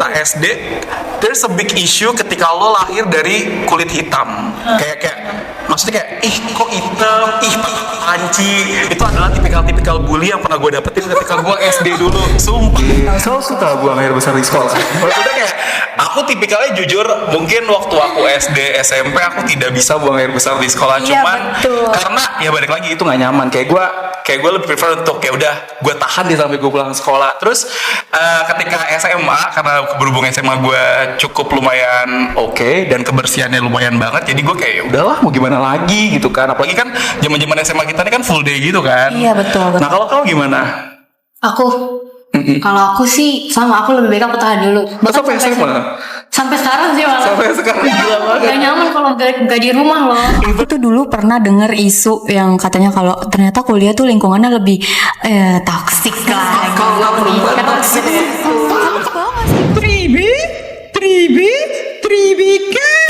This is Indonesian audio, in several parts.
kita SD, there's a big issue ketika lo lahir dari kulit hitam. Kayak maksudnya kayak kok hitam, panci. Itu adalah tipikal bully yang pernah gue dapetin ketika gue SD dulu. Sumpah. Selalu suka buang air besar di sekolah. Maksudnya kayak aku tipikalnya jujur, mungkin waktu aku SD SMP aku tidak bisa buang air besar di sekolah. Cuman karena ya balik lagi itu nggak nyaman. Kayak gue lebih prefer untuk kayak udah gue tahan deh sampai gue pulang sekolah. Terus ketika SMA, karena berhubung SMA gue cukup lumayan oke, dan kebersihannya lumayan banget, jadi gue kayak ya udahlah mau gimana lagi gitu kan. Apalagi kan zaman SMA kita ini kan full day gitu kan. Iya betul. Nah kalau kau gimana? Kalau aku sih sama, aku lebih baik aku tahan dulu. Sampai SMA? Sampai sekarang sih malah. Sampai sekarang gila banget. Gak nyaman kalau gak di rumah loh. Aku tuh dulu pernah denger isu yang katanya kalau ternyata kuliah tuh lingkungannya lebih toksik lah. Kalau perempuan toksik. Tribi guys.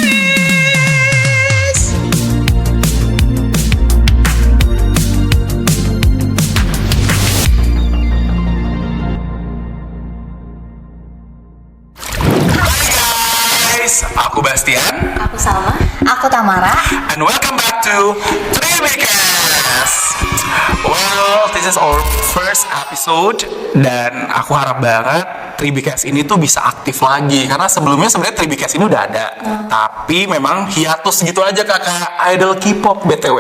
Aku Bastian. Aku Salma. Aku Tamara. And welcome back to Tribicast. Well, this is our first episode, dan aku harap banget Tribicast ini tuh bisa aktif lagi, karena sebelumnya sebenarnya Tribicast ini udah ada, tapi memang hiatus gitu aja kakak idol K-pop BTW.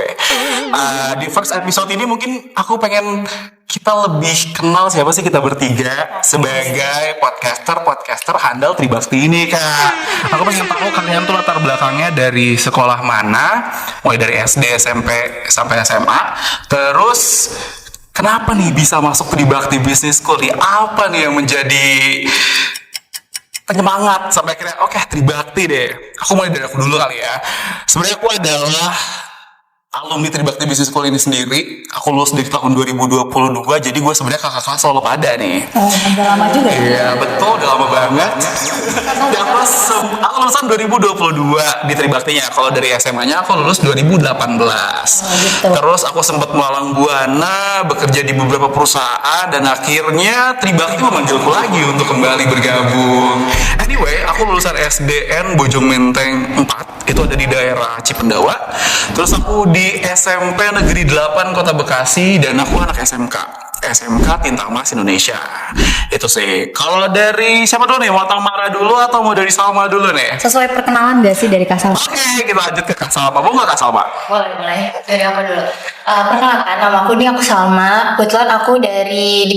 Di first episode ini mungkin aku pengen kita lebih kenal siapa sih kita bertiga sebagai podcaster handal Tribakti ini kak. Aku pengen tahu kalian tuh latar belakangnya dari sekolah mana, mulai dari SD, SMP sampai SMA. Terus kenapa nih bisa masuk Tribakti Business School nih? Apa nih yang menjadi penyemangat sampai akhirnya oke, Tribakti deh. Aku mulai dari aku dulu kali ya. Sebenarnya aku adalah alumni Tribakti Business School ini sendiri. Aku lulus dari tahun 2022, jadi gue sebenarnya kakak kelas selalu pada nih. Udah lama juga ya? Iya betul, udah lama banget. Dan aku lulusan 2022 di Tribaktinya. Kalau dari SMA-nya aku lulus 2018. Gitu. Terus aku sempat melalang buana, bekerja di beberapa perusahaan, dan akhirnya Tribakti memanggilku lagi untuk kembali bergabung. Anyway, aku lulusan SDN Bojong Menteng 4, itu ada di daerah Cipendawa. Terus aku di SMP Negeri 8 Kota Bekasi, dan aku anak SMK Tinta Emas Indonesia. Itu sih. Kalau dari siapa dulu nih? Mau Tamara dulu atau mau dari Salma dulu nih? Sesuai perkenalan gak sih dari Kak Salma? Oke, kita lanjut ke Kak Salma. Mau nggak Kak Salma? Boleh. Dari apa dulu? Perkenalkan, nama aku Salma. Kebetulan aku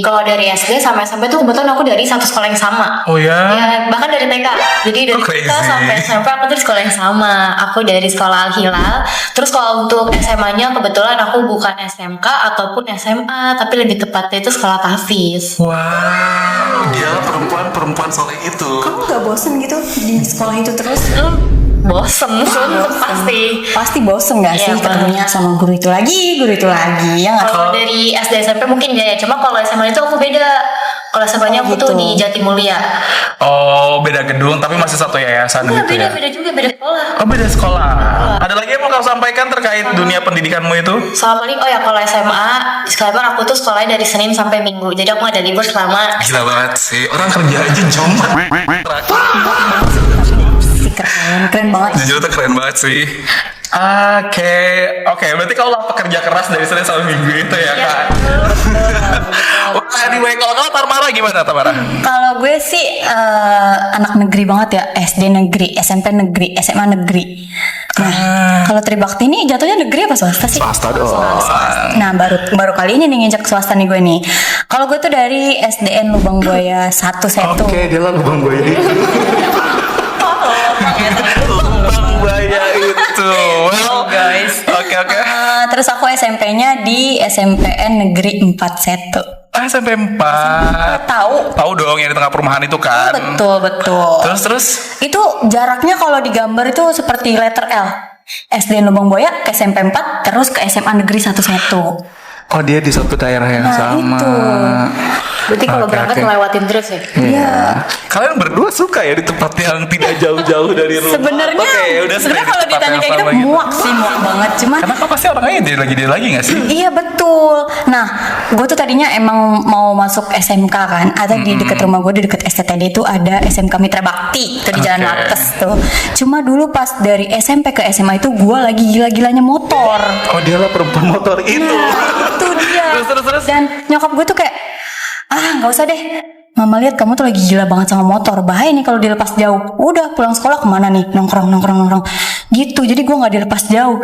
kalau dari SD sampai SMP tuh kebetulan aku dari satu sekolah yang sama. Oh ya? Ya, bahkan dari TK. Jadi dari TK sampai SMP aku tuh di sekolah yang sama. Aku dari sekolah Al Hilal. Terus kalau untuk SMA-nya kebetulan aku bukan SMK ataupun SMA, tapi lebih tepatnya itu sekolah tahfiz. Wow, dia perempuan soleh itu. Kamu gak bosen gitu di sekolah itu terus? Bosen Pasti bosen gak sih ketemunya sama guru itu lagi ya nggak? Kalau dari SD SMP mungkin ya, cuma kalau SMA itu aku beda. Kalau SMA-nya aku tuh di Jatimulya. Oh, beda gedung tapi masih satu yayasan gitu ya? Beda juga, beda sekolah. Oh, beda sekolah. Ada lagi yang mau kau sampaikan terkait dunia pendidikanmu itu? Sama paling, kalau SMA, disclaimer aku tuh sekolahnya dari Senin sampai Minggu. Jadi aku gak ada libur selama. Gila banget sih, orang kerja aja Jumat. Keren banget. Jujur tuh keren banget sih. Oke, berarti kalau pekerja keras dari Senin sampai Minggu itu ya kak. Anyway, kalau Tamara gimana Tamara? Kalau gue sih anak negeri banget ya, SD negeri, SMP negeri, SMA negeri. Nah, kalau Tribakti ini jatuhnya negeri apa swasta sih? Swasta dong. Nah, baru kali ini nih nginjak swasta nih gue nih. Kalau gue tuh dari SDN Lubang Buaya 1 Setu. Oke, dia lah Lubang Buaya itu. Lubang Buaya itu. Well, guys. Oke. Terus aku SMP-nya di SMPN Negeri 4 Setu. SMP 4. Tahu dong yang di tengah perumahan itu kan. Betul. Terus Itu jaraknya kalau digambar itu seperti letter L. SD Lubang Buaya ke SMP 4 terus ke SMA Negeri 1 Setu. oh, dia di satu daerah yang sama. Itu. Berarti kalau Oke, berangkat oke. ngelewatin terus ya? Iya. Kalian berdua suka ya di tempat yang tidak jauh-jauh dari rumah? Sebenarnya Oke, udah sebenarnya stay di kalau tempat ditanya yang kayak sama gitu muak sih, muak banget. Cuman Karena kau pasti orangnya dia lagi nggak sih? iya betul. Nah, gue tuh tadinya emang mau masuk SMK kan. Ada di dekat rumah gue, di dekat STTD itu ada SMK Mitra Bakti, itu di Jalan Oke. Lates tuh. Cuma dulu pas dari SMP ke SMA itu gue lagi gila-gilanya motor. Oh, dialah perempuan motor itu. Nah, itu dia. Terus. Dan nyokap gue tuh kayak, nggak usah deh. Mama lihat kamu tuh lagi gila banget sama motor. Bahaya nih kalau dilepas jauh. Udah pulang sekolah kemana nih? Nongkrong. Gitu. Jadi gue nggak dilepas jauh.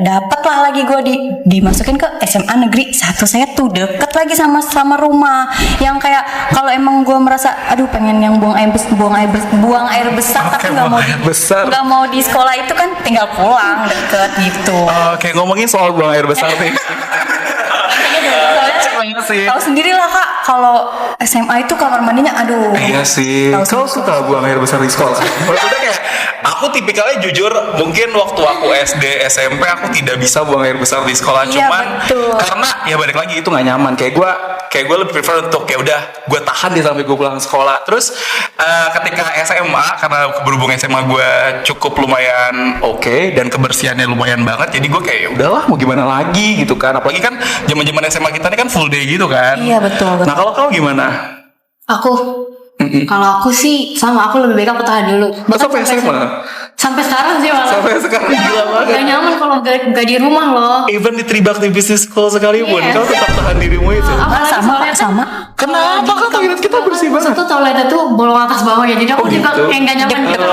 Dapet lah lagi gue dimasukin ke SMA Negeri 1 Setu. Deket lagi sama rumah. Yang kayak kalau emang gue merasa, aduh pengen yang buang air besar, Oke, tapi nggak mau buang air besar. nggak mau di sekolah itu kan tinggal pulang deket gitu. Oke, ngomongin soal buang air besar nih. Banget sih. Tahu sendirilah Kak, kalau SMA itu kamar mandinya aduh. Iya sih. Tahu Kau suka buang air besar di sekolah? Maksudnya kayak aku tipikalnya jujur, mungkin waktu aku SD SMP aku tidak bisa buang air besar di sekolah. Iya, Cuman betul. karena ya balik lagi itu nggak nyaman. Kayak gue lebih prefer untuk ya udah gue tahan deh sampai gue pulang sekolah. Terus ketika SMA, karena berhubung SMA gue cukup lumayan oke dan kebersihannya lumayan banget, jadi gue kayak ya udahlah mau gimana lagi gitu kan. Apalagi kan zaman SMA kita ini kan full day gitu kan. Iya, betul. Nah kalau kau gimana? Aku kalau aku sih sama, aku lebih baik aku tahan dulu. Masa Bahkan sampai SMA? Sampai sekarang sih malah. Sampai sekarang gila banget. Gak nyaman kalau gak di rumah loh. Even di Tribakti Business School sekalipun, Iya. kau tetap tahan dirimu itu. Apalagi sama toilet sama. Kenapa kan toilet kita bersih banget? Satu toiletnya tuh bolong atas bawah ya. Jadi aku juga gitu? kayak gak nyaman gitu.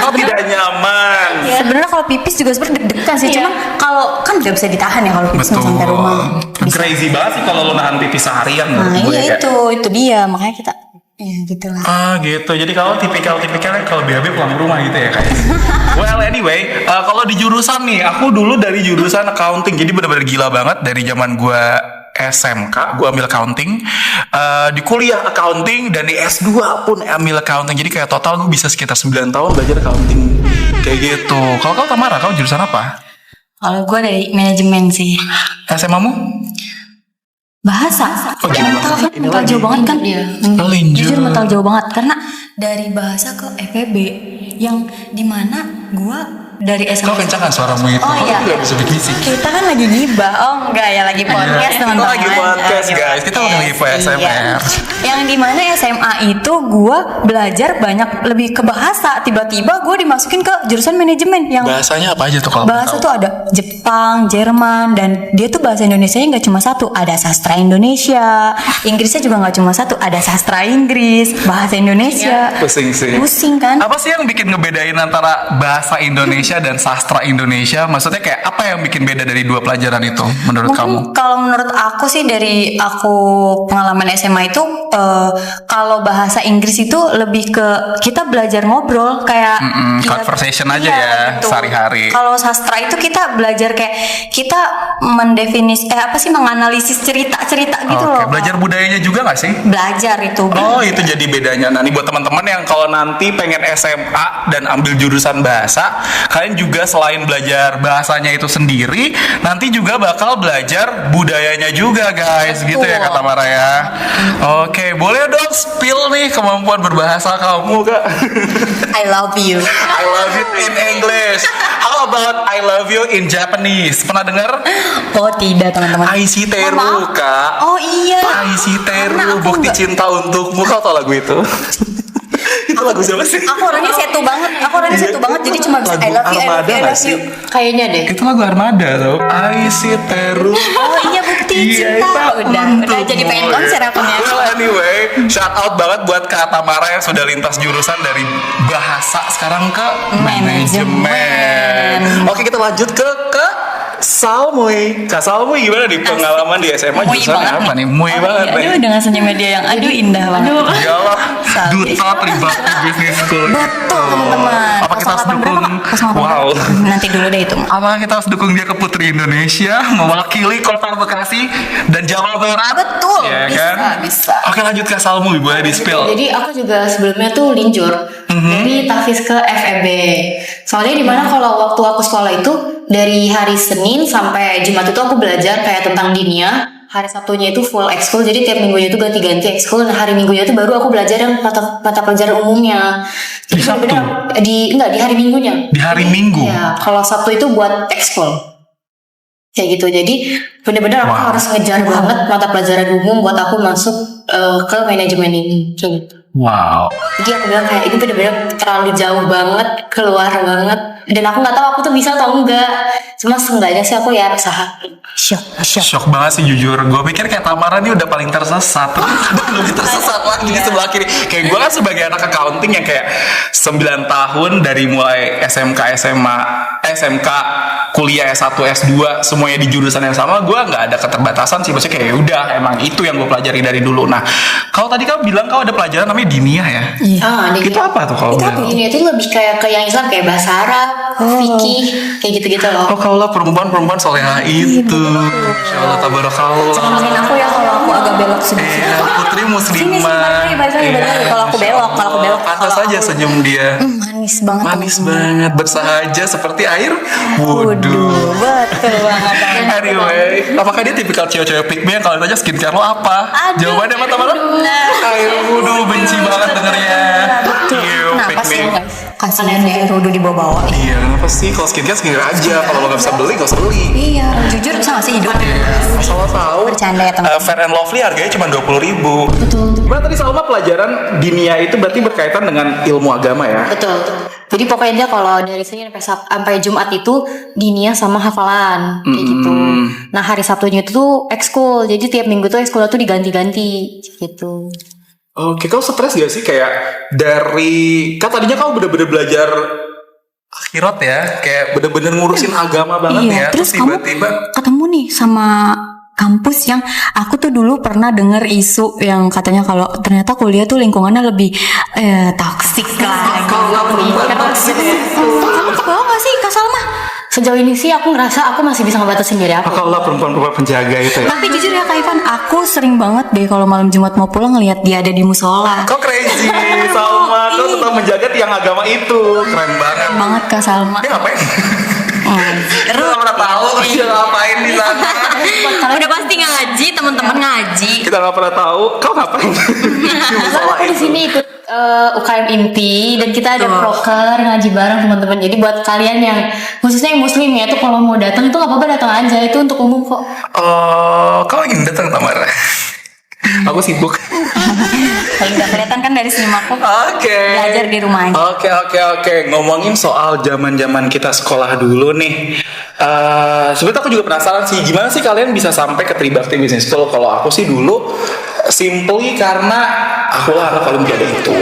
Kau tidak nyaman. Sebenarnya kalau pipis juga sebenarnya deg-degan sih, Iya. cuman kalau kan nggak bisa ditahan ya kalau pipis Betul. sampai rumah. Bisa. Crazy banget sih kalau lo nahan pipis seharian. Nah menurut gue, iya kayak. itu dia makanya kita ya gitulah. Gitu. Jadi kalau tipikalnya kalau BAB pulang rumah gitu ya kayak. Well anyway, kalau di jurusan nih, aku dulu dari jurusan accounting, jadi benar-benar gila banget dari zaman gue SMK, gue ambil accounting, di kuliah accounting dan di S2 pun ambil accounting. Jadi kayak total gue bisa sekitar 9 tahun belajar accounting kayak gitu. Kalau kau Tamara, kau jurusan apa? Kalau gue dari manajemen sih. SMA-mu? Bahasa. Oh, jauh mental banget. kan, mental jauh banget kan. Iya. Jujur mental jauh banget karena dari bahasa ke FEB yang dimana gue dari SMA. Kau kencang kan suaramu itu? Oh iya. Kau gak bisa bisik. Kita kan lagi gibah. Oh enggak ya, lagi podcast Kita teman-teman. lagi podcast, guys. Kita lagi PSMR. Iya. Yang dimana SMA itu gue belajar banyak lebih ke bahasa. Tiba-tiba gue dimasukin ke jurusan manajemen yang Bahasanya apa aja tuh kalau bahasa mau tuh tahu? ada Jepang, Jerman, dan dia tuh bahasa Indonesianya nggak cuma satu, ada sastra Indonesia, Inggrisnya juga nggak cuma satu, ada sastra Inggris, bahasa Indonesia. Pusing sih. Pusing kan? Apa sih yang bikin ngebedain antara bahasa Indonesia dan sastra Indonesia? Maksudnya kayak apa yang bikin beda dari dua pelajaran itu menurut kamu? Mungkin kalau menurut aku sih dari aku pengalaman SMA itu kalau bahasa Inggris itu lebih ke kita belajar ngobrol kayak Conversation aja Iya, ya, betul. sehari-hari. Kalau sastra itu kita belajar kayak kita menganalisis cerita-cerita gitu Oke, loh. belajar budayanya juga gak sih? Belajar itu. Oh, itu jadi bedanya. Nah, ini buat teman-teman yang kalau nanti pengen SMA dan ambil jurusan bahasa, kalian juga selain belajar bahasanya itu sendiri, nanti juga bakal belajar budayanya juga, guys. Gitu ya kata Mara ya. Oke, boleh dong spill nih kemampuan berbahasa kamu, Kak. I love you. I love you in English. How about I love you in Japanese? Pernah dengar? Oh tidak teman-teman. Aishiteru, Mohon maaf. Kak. Oh iya. Karena Aishiteru, aku bukti nggak- cinta untukmu. Kau tau lagu itu? Itu lagu siapa sih? Aku orangnya setu banget. Jadi cuma bisa I love you, I love Armada you, I nggak love sih? you. Kayaknya deh. Itu lagu Armada tau. Aishiteru. Oh iya bukti Iya, cinta. itu Udah untukmu. jadi pengen konser aku nih. Well anyway, shout out banget buat Kak Tamara yang sudah lintas jurusan dari bahasa sekarang ke manajemen. Oke, kita lanjut ke Salmui. Kak Salmui gimana di pengalaman di SMA Mui jurusan banget apa nih? Mui Oh banget iya, nih. aduh dengan senyumnya dia yang aduh indah banget. Iyalah, Salmui. duta Tribakti Business School. Betul teman-teman. Apa kita harus 08 berapa, dukung? Kak? 08 Wow. berapa? Nanti dulu deh itu. Apa kita harus dukung dia ke Putri Indonesia, mewakili Kota Bekasi dan Jawa Barat? Betul. Ya Bisa, kan? bisa. Oke, lanjut ke Salmui, boleh di spill. Jadi aku juga sebelumnya tuh linjur dari Tafis ke FEB. Soalnya dimana kalau waktu aku sekolah itu dari hari Senin sampai Jumat itu aku belajar kayak tentang dinia, hari Sabtunya itu full ekskul, jadi tiap minggunya itu ganti-ganti ekskul. Nah hari Minggunya itu baru aku belajar yang mata pelajaran umumnya. Jadi Di Sabtu? bener-bener di hari Minggunya. Di hari Minggu? Ya, kalau Sabtu itu buat ekskul. Kayak gitu, jadi bener-bener aku Wow. harus ngejar banget mata pelajaran umum buat aku masuk ke manajemen ini. Kayak gitu. Wow. Jadi aku bilang kayak ini bener-bener terlalu jauh banget, keluar banget. Dan aku nggak tahu aku tuh bisa atau enggak. Cuma seenggaknya sih aku ya usaha. Shock banget sih jujur. Gue pikir kayak Tamara nih udah paling tersesat. Ternyata lebih tersesat lagi di sebelah kiri. Kayak gue kan sebagai anak accounting yang kayak 9 tahun dari mulai SMK, SMA, SMK, kuliah S1, S2 semuanya di jurusan yang sama. Gue nggak ada keterbatasan sih. Maksudnya kayak udah emang itu yang gue pelajari dari dulu. Nah kalau tadi kamu bilang kau ada pelajaran namanya diniyah ya. Itu apa tuh kalau boleh? Ini itu lebih kayak ke yang Islam kayak bahasa Arab, fikih, kayak gitu-gitu loh. Oh kaulah perempuan soleha itu. Insya Allah tabarakallah. Maafin aku ya kalau aku agak belok sedikit. Iya, putri muslimah. Balik. Kalau aku belok. Pantas saja senyum dia. Manis banget. Manis banget, bersahaja seperti air wudhu. Betul banget. Anyway, apakah dia tipikal cewek-cewek pick me yang kalau ditanya skincare lo apa? Aduh, Jawabannya apa teman-teman? Air wudhu, benci banget dengernya. Iya, Kenapa pick sih me. guys? Kasihan deh Rudu dibawa-bawa. Iya, kenapa sih? Kalau skincare aja. Kalau lo gak bisa beli, gak usah beli. Iya, jujur bisa gak sih hidup? Asal lo tahu. Bercanda ya teman. Fair and Lovely harganya cuma 20.000. Betul. Gimana tadi Salma pelajaran diniyah itu berarti berkaitan dengan ilmu agama ya? Betul. Jadi pokoknya kalau dari Senin sampai Jumat itu diniyah sama hafalan kayak gitu. Nah hari Sabtunya itu tuh ekskul. Jadi tiap minggu tuh ekskulnya tuh diganti-ganti gitu. Oke, kau stres gak sih kayak dari kan tadinya kau bener-bener belajar akhirat ya, kayak bener-bener ngurusin agama banget Iya, ya, terus kamu ketemu nih sama kampus yang aku tuh dulu pernah denger isu yang katanya kalau ternyata kuliah tuh lingkungannya lebih toksik lah. Kau lah perempuan toksik. Kamu kebawa gak sih Kak Salma? Sejauh ini sih aku ngerasa aku masih bisa ngebatasin diri aku. Kau lah perempuan penjaga itu ya. Tapi jujur ya Kak Ivan, aku sering banget deh kalau malam Jumat mau pulang ngeliat dia ada di musola. Kau crazy, Salma. Kau tetap menjaga tiang agama itu, keren banget. Banget Kak Salma. Dia ngapain? Kita nggak pernah tahu dia ngapain di sana. Udah pasti ngaji, teman-teman ngaji. Kita nggak pernah tahu. Kau ngapain? Di musola Aku di itu. sini ikut UKM Inti dan kita ada proker ngaji bareng teman-teman. Jadi buat kalian yang khususnya yang muslim ya tuh kalau mau datang tuh nggak apa-apa, datang aja, itu untuk umum kok. Kau lagi datang Tamara? Aku sibuk. Kalau nggak kelihatan kan dari simaku. Oke. Belajar di rumah aja. Oke. Ngomongin soal zaman kita sekolah dulu nih. Sebenarnya aku juga penasaran sih, gimana sih kalian bisa sampai ke Tribakti Business School? Kalau aku sih dulu simply karena aku lah anak olimpiade itu.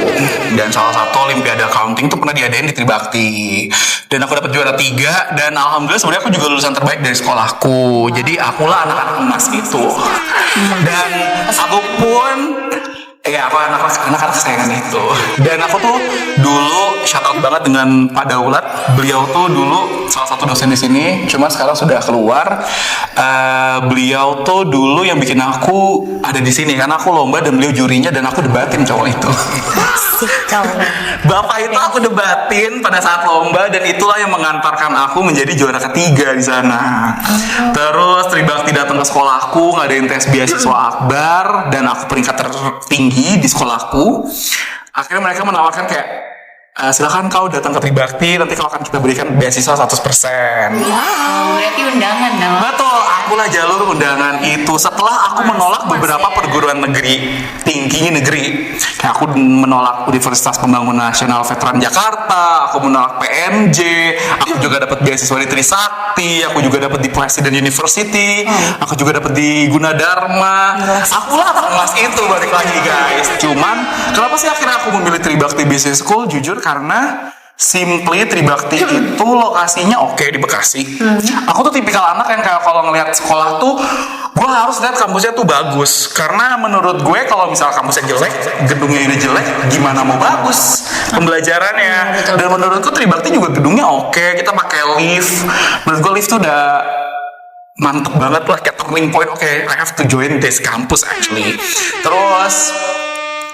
Dan salah satu olimpiade accounting tuh pernah diadain di Tribakti. Dan aku dapat juara 3 dan alhamdulillah sebenarnya aku juga lulusan terbaik dari sekolahku. Jadi akulah anak-anak emas itu. Dan aku pun aku anak-anak kesayangan itu. Dan aku tuh dulu shout out banget dengan Pak Daulat. Beliau tuh dulu salah satu dosen di sini, cuma sekarang sudah keluar. Beliau tuh dulu yang bikin aku ada di sini karena aku lomba dan beliau jurinya dan aku debatin cowok itu. Bapak itu aku debatin pada saat lomba dan itulah yang mengantarkan aku menjadi juara ketiga di sana. Terus Tribakti datang ke sekolahku ngadain tes beasiswa akbar dan aku peringkat tertinggi di sekolahku. Akhirnya mereka menawarkan kayak silakan kau datang ke Tribakti, nanti kau akan kita berikan beasiswa 100%. Wow, berarti undangan dong. Betul, akulah jalur undangan itu. Setelah aku menolak beberapa perguruan tinggi negeri, kayak aku menolak Universitas Pembangunan Nasional Veteran Jakarta, aku menolak PNJ, aku juga dapat beasiswa di Trisakti, aku juga dapat di Presiden University, aku juga dapat di Gunadarma. Akulah anak emas itu balik lagi guys. Cuman kenapa sih akhirnya aku memilih Tribakti Business School? Jujur karena simply Tribakti itu lokasinya oke di Bekasi. Aku tuh tipikal anak yang kayak kalau ngelihat sekolah tuh gue harus lihat kampusnya tuh bagus. Karena menurut gue kalau misalnya kampusnya jelek, gedungnya udah jelek, gimana mau bagus pembelajarannya. Dan menurutku Tribakti juga gedungnya oke. Kita pakai lift. Menurut gue lift tuh udah mantep banget lah, kayak turning point. Oke, I have to join this campus actually. Terus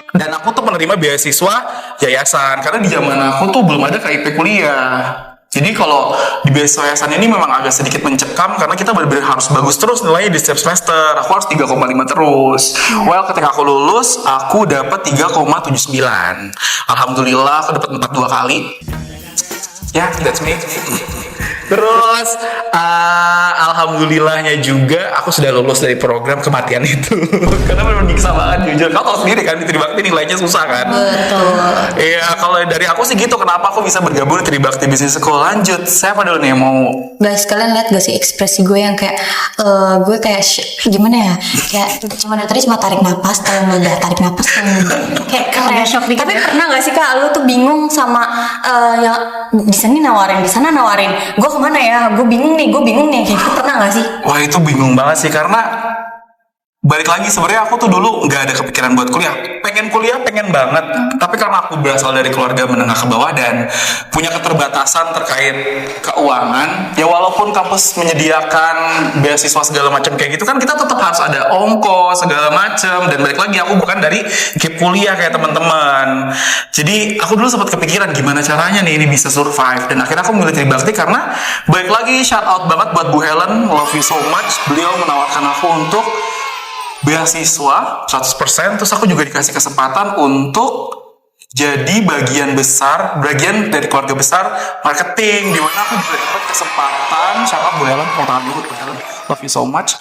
dan aku tuh penerima beasiswa yayasan karena di zaman aku tuh belum ada KIP kuliah. Jadi kalau di beasiswa yayasan ini memang agak sedikit mencekam karena kita benar-benar harus bagus terus nilainya di setiap semester. Aku harus 3,5 terus. Well, ketika aku lulus, aku dapat 3,79. Alhamdulillah aku dapat 42 kali. Ya, that's me. Terus alhamdulillahnya juga aku sudah lulus dari program kematian itu. Karena memang nyiksa banget jujur. Kau tahu sendiri kan di Tribakti nilainya susah kan. Betul. Iya, kalau dari aku sih gitu. Kenapa aku bisa bergabung di Tribakti Business School? Lanjut, siapa dulu nih yang mau? Guys, kalian lihat gak sih ekspresi gue yang kayak gue kayak gimana ya? Kayak cuma dari tadi cuma tarik napas, kalau udah tarik napas kayak Agak shock dikit Tapi ya. pernah gak sih Kak, lu tuh bingung sama yang di sini nawarin, di sana nawarin. Gue kemana ya? Gue bingung nih kayak gitu. Pernah gak sih? Wah, itu bingung banget sih karena balik lagi sebenarnya aku tuh dulu nggak ada kepikiran buat kuliah, pengen banget, tapi karena aku berasal dari keluarga menengah ke bawah dan punya keterbatasan terkait keuangan, ya walaupun kampus menyediakan beasiswa segala macam kayak gitu kan kita tetap harus ada ongkos segala macam. Dan balik lagi aku bukan dari gap kuliah kayak teman-teman, jadi aku dulu sempat kepikiran gimana caranya nih ini bisa survive, dan akhirnya aku memilih Tribakti karena balik lagi shout out banget buat Bu Helen, love you so much. Beliau menawarkan aku untuk beasiswa 100%, terus aku juga dikasih kesempatan untuk jadi bagian dari keluarga besar marketing, di mana aku juga dapat kesempatan, shout out Bu Helen, mau tangan dulu Bu Helen, love you so much.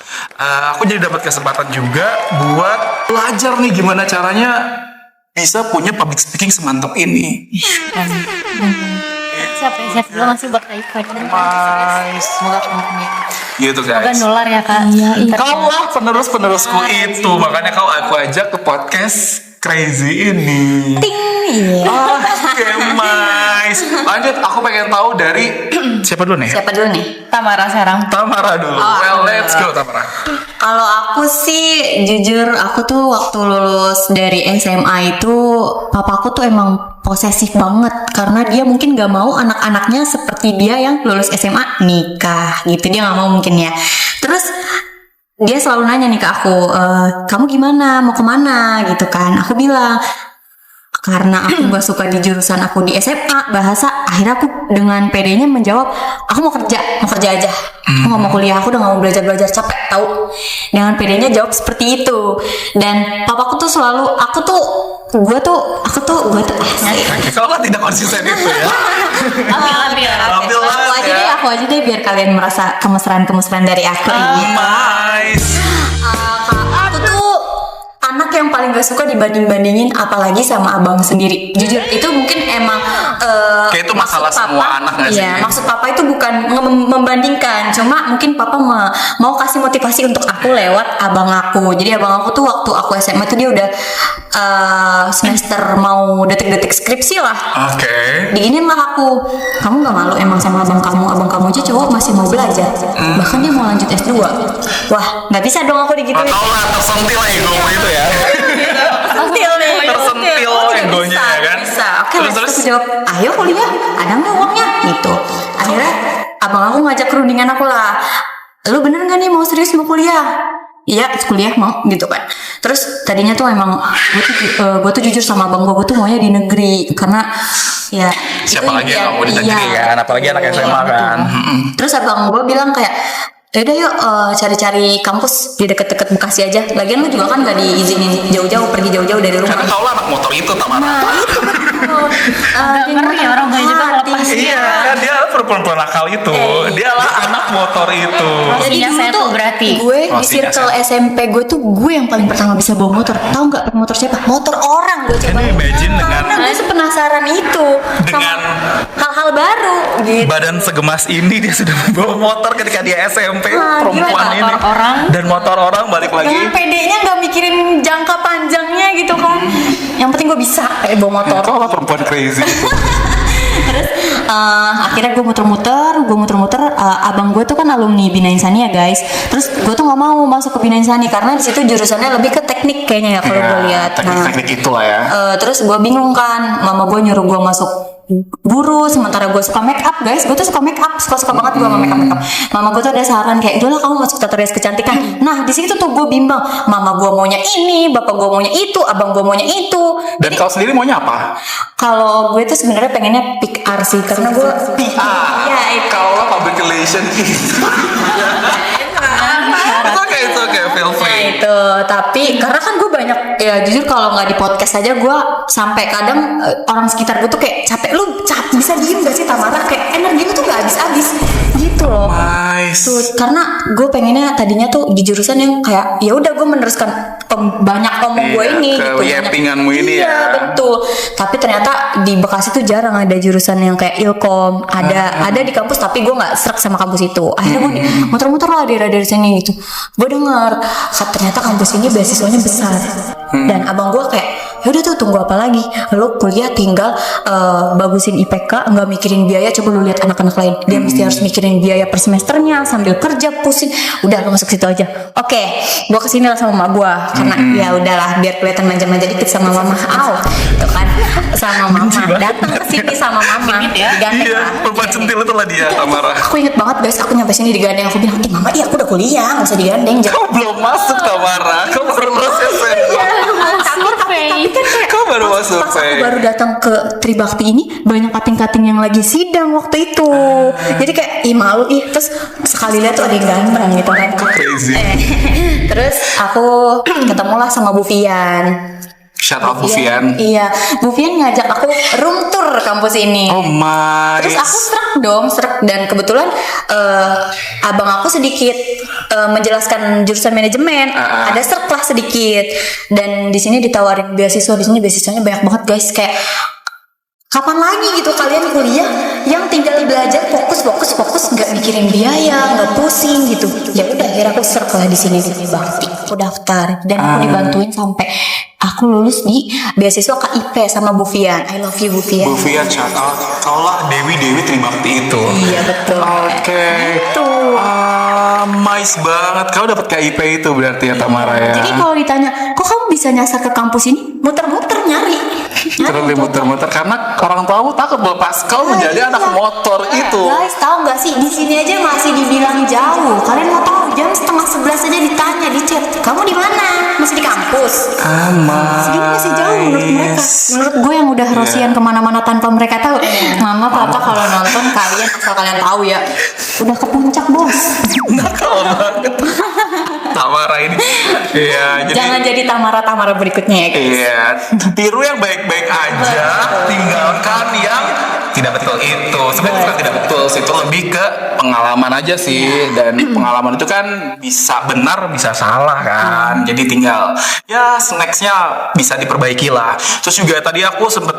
Aku jadi dapat kesempatan juga buat belajar nih gimana caranya bisa punya public speaking semantap ini. Siapa ya? Siapa dulu masih bakal ikut. Nice. Semoga kamu Gitu semoga guys. nular ya Kak. Kau lah penerusku itu, makanya kau aku ajak ke podcast crazy ini. Oke, nice. Lanjut, aku pengen tahu dari siapa dulu nih? Siapa dulu nih? Tamara sekarang. Tamara dulu. Well, let's go Tamara. Kalau aku sih jujur aku tuh waktu lulus dari SMA itu papaku tuh emang posesif banget karena dia mungkin gak mau anak-anaknya seperti dia yang lulus SMA nikah gitu, dia gak mau mungkin ya. Terus dia selalu nanya nih ke aku, kamu gimana, mau kemana gitu kan. Aku bilang karena aku gak suka di jurusan aku di SMA bahasa, akhirnya aku dengan pedenya menjawab aku mau kerja aja, aku gak mau kuliah, aku udah gak mau belajar capek tahu. Dengan pedenya jawab seperti itu. Dan papaku tuh selalu gue tuh Kalau tidak konsisten itu ya. Ambil. aku aja deh biar kalian merasa kemesraan dari aku ini. Nice. Aku tuh anak yang paling gak suka dibanding-bandingin apalagi sama abang sendiri. Jujur itu mungkin emang Kayak itu masalah maksud semua anak gak sih? Iya, maksud papa itu bukan membandingkan, cuma mungkin papa mau kasih motivasi untuk aku lewat abang aku. Jadi abang aku tuh waktu aku SMA tuh dia udah semester mau detik-detik skripsi lah. Oke. Diginin lah aku, kamu gak malu emang sama abang kamu aja cowok masih mau belajar, bahkan dia mau lanjut S2. Wah, nggak bisa dong aku digituin. Tau lah, tersentil ego itu ya. Tersentil nih. Tersentil egonya ya kan. Bisa. Oke, Terus aku jawab, ayo kuliah, ada nggak uangnya? Gitu. Akhirnya abang aku ngajak kerundingan aku lah. Lu bener nggak nih mau serius mau kuliah? Iya, kuliah mau gitu kan. Terus tadinya tuh emang gue tuh jujur sama abang gue tuh maunya di negeri karena ya Siapa itu lagi yang mau di negeri iya, kan, apalagi anak betul, SMA kan. betul. Terus abang gue bilang kayak, yaudah yuk cari-cari kampus di deket-deket Bekasi aja. Lagian lu juga kan gak diizinin jauh-jauh, pergi jauh-jauh dari rumah. Karena kau lah anak motor itu Tamara. Agak ngeri ya orang banyak juga ngelepas. Iya, kan dia perempuan nakal itu. Dialah anak motor itu. Jadi Rosinya dulu saya tuh tuh berarti. gue di Rosinya circle saya. SMP gue tuh gue yang paling pertama bisa bawa motor. Tahu nggak motor siapa? Motor orang gue coba. Can you imagine dengan- Karena gue penasaran itu sama Dengan- hal-hal baru gitu. Badan segemas ini dia sudah membawa motor ketika dia SMP. Wah, Perempuan gila, ini. motor orang. Dan motor orang balik lagi. Dengan PD-nya nggak mikirin jangka panjangnya gitu kan. Yang penting gue bisa bawa motor. Kau lah perempuan crazy. Terus akhirnya gue muter-muter. Abang gue tuh kan alumni Bina Insani ya guys. Terus gue tuh nggak mau masuk ke Bina Insani karena di situ jurusannya lebih ke teknik kayaknya ya kalau gue lihat. Teknik-teknik itulah ya. Terus gue bingung kan, mama gue nyuruh gue masuk guru, sementara gue suka make up guys. Gue tuh suka make up, suka banget gue sama make up. Mama gue tuh ada saran kayak, udahlah kamu masuk tata rias kecantikan. Nah di situ tuh gue bimbang, mama gue maunya ini, bapak gue maunya itu, abang gue maunya itu. Dan kau sendiri maunya apa? Kalau gue tuh sebenarnya pengennya PR sih, karena gue PR. Iya, itu. Kalau public relation gitu. It's okay, feel Nah free. itu, tapi karena kan gue banyak ya jujur kalau nggak di podcast aja gue sampai kadang orang sekitar gue tuh kayak capek, lu bisa diem gak sih Tamara, kayak energi lu tuh nggak habis-habis gitu loh. Nice. Tuh, karena gue pengennya tadinya tuh di jurusan yang kayak ya udah gue meneruskan banyak omong gue ini gitu. Keyepinganmu ini Iya ya. betul. Tapi ternyata di Bekasi tuh jarang ada jurusan yang kayak ilkom. Ada di kampus tapi gue nggak serak sama kampus itu. Akhirnya gue muter-muter lah dari sini gitu. Gue dengar ternyata kampus ini beasiswanya besar. Dan abang gue kayak ya udah tuh tunggu apa lagi, lo kuliah tinggal bagusin IPK, nggak mikirin biaya. Coba lu lihat anak-anak lain, dia mesti harus mikirin biaya per semesternya sambil kerja pusing. Udah lo masuk situ aja. Oke, gue kesini lah sama mama gue karena ya udahlah biar kelihatan manja-manja dikit sama mama. Itu kan sama mama datang ke sini sama mama digandeng Iya, lah. perempuan centil itu lah dia, Tamara. Aku inget banget guys, aku nyampe sini digandeng. Aku bilang, mama iya aku udah kuliah, nggak usah digandeng. Kau belum masuk, Tamara. Kau baru proses. Tapi kan kayak Kau baru masuk. pas aku baru datang ke Tribakti ini banyak kating-kating yang lagi sidang waktu itu. Jadi kayak malu terus sekali lihat tuh ada yang ganteng gitu kan. Crazy. Terus aku ketemulah sama Bu Fian. Shout out Bu Fian. Iya, Bu Fian ngajak aku room tour kampus ini. Oh my. Terus aku serak dan kebetulan abang aku sedikit menjelaskan jurusan manajemen, ada serak lah sedikit. Dan di sini ditawarin beasiswa, di sini beasiswanya banyak banget guys. Kayak kapan lagi gitu kalian kuliah yang tinggal belajar fokus nggak mikirin biaya, nggak pusing gitu. Ya udah akhirnya aku serak lah di sini Bakti. Aku daftar dan aku dibantuin sampai aku lulus di beasiswa KIP sama Bu Fian. I love you Bu Fian. Bu Fian, shout out. Kau lah Dewi Tribakti itu. Iya betul. Oke. Nice banget. Kau dapat KIP itu berarti ya, Tamara ya. Jadi kalau ditanya, kok kamu bisa nyasar ke kampus ini? Muter-muter nyari. Terus muter-muter karena orang tua takut pas kau menjadi anak motor itu. Guys, tahu nggak sih di sini aja masih dibilang jauh. Kalian mau tahu jam 10:30 aja ditanya di chat, kamu di mana? Masih di kampus. Segini masih jauh menurut mereka. Menurut gue yang udah rosian kemana-mana tanpa mereka tahu. Mama, papa kalau nonton kalian asal kalian tahu ya, udah ke puncak bos. Nakal banget. Tamara ini. Iya, Jangan jadi Tamara berikutnya ya guys. Iya, tiru yang baik-baik aja, tinggalkan yang tidak betul itu. Sebenarnya bukan tidak betul sih, itu lebih ke pengalaman aja sih. Dan pengalaman itu kan bisa benar, bisa salah kan. Jadi tinggal ya nextnya bisa diperbaiki lah. Terus juga tadi aku sempet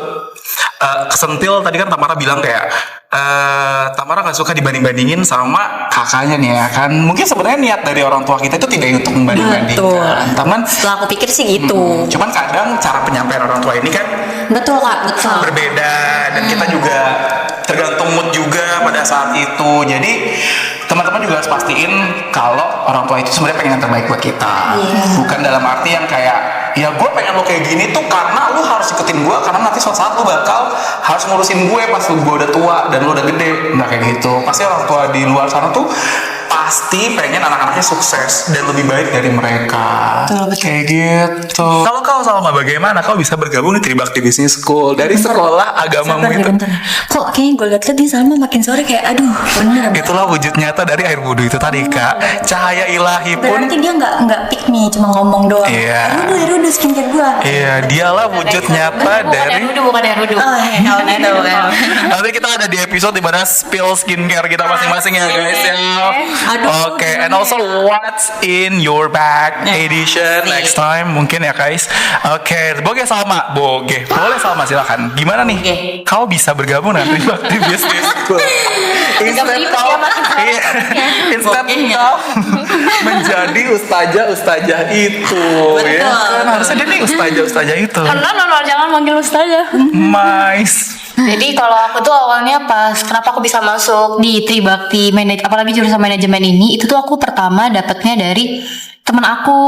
kesentil tadi kan Tamara bilang kayak Tamara nggak suka dibanding-bandingin sama kakaknya nih ya kan. Mungkin sebenarnya niat dari orang tua kita itu tidak untuk membanding-bandingkan. Teman, Setelah aku pikir sih gitu. cuman kadang cara penyampaian orang tua ini kan Betul kak, betul. berbeda dan kita juga tergantung mood juga pada saat itu. Jadi teman-teman juga harus pastiin kalau orang tua itu sebenarnya pengen yang terbaik buat kita. Bukan dalam arti yang kayak ya gue pengen lo kayak gini tuh karena lo harus ikutin gue karena nanti suatu saat lo bakal harus ngurusin gue pas gue udah tua dan lo udah gede. Nggak kayak gitu. Pasti orang tua di luar sana tuh pasti pengen anak-anaknya sukses dan lebih baik dari mereka. Kayak gitu. Kalau kau Salma bagaimana kau bisa bergabung di Tribakti Business School dari sekolah agamamu itu? Bentar. Kok kayaknya gue liat di Salma makin sore kayak aduh bener. Itulah wujud nyata dari air wudhu itu tadi kak. Cahaya ilahi pun. Berarti dia nggak pick me, cuma ngomong doang. Iya. Air wudhu skincare gue. Iya, dialah wujud nyata dari. Bukan air wudhu. Oh iya, Nanti kita ada di episode dimana spill skincare kita masing-masing ya guys ya. Aduh. Oke, and also what's in your bag edition next time mungkin ya guys. Oke, Boge Salma, Boge. Boleh Salma silakan. Gimana nih? Kau bisa bergabung nanti di bisnis school. Instead kau, instead kau menjadi ustazah itu, ya kan harusnya dia nih ustazah itu. No, jangan manggil ustazah. Nice. Jadi kalau aku tuh awalnya pas kenapa aku bisa masuk di Tribakti apalagi jurusan manajemen ini, itu tuh aku pertama dapetnya dari temen aku.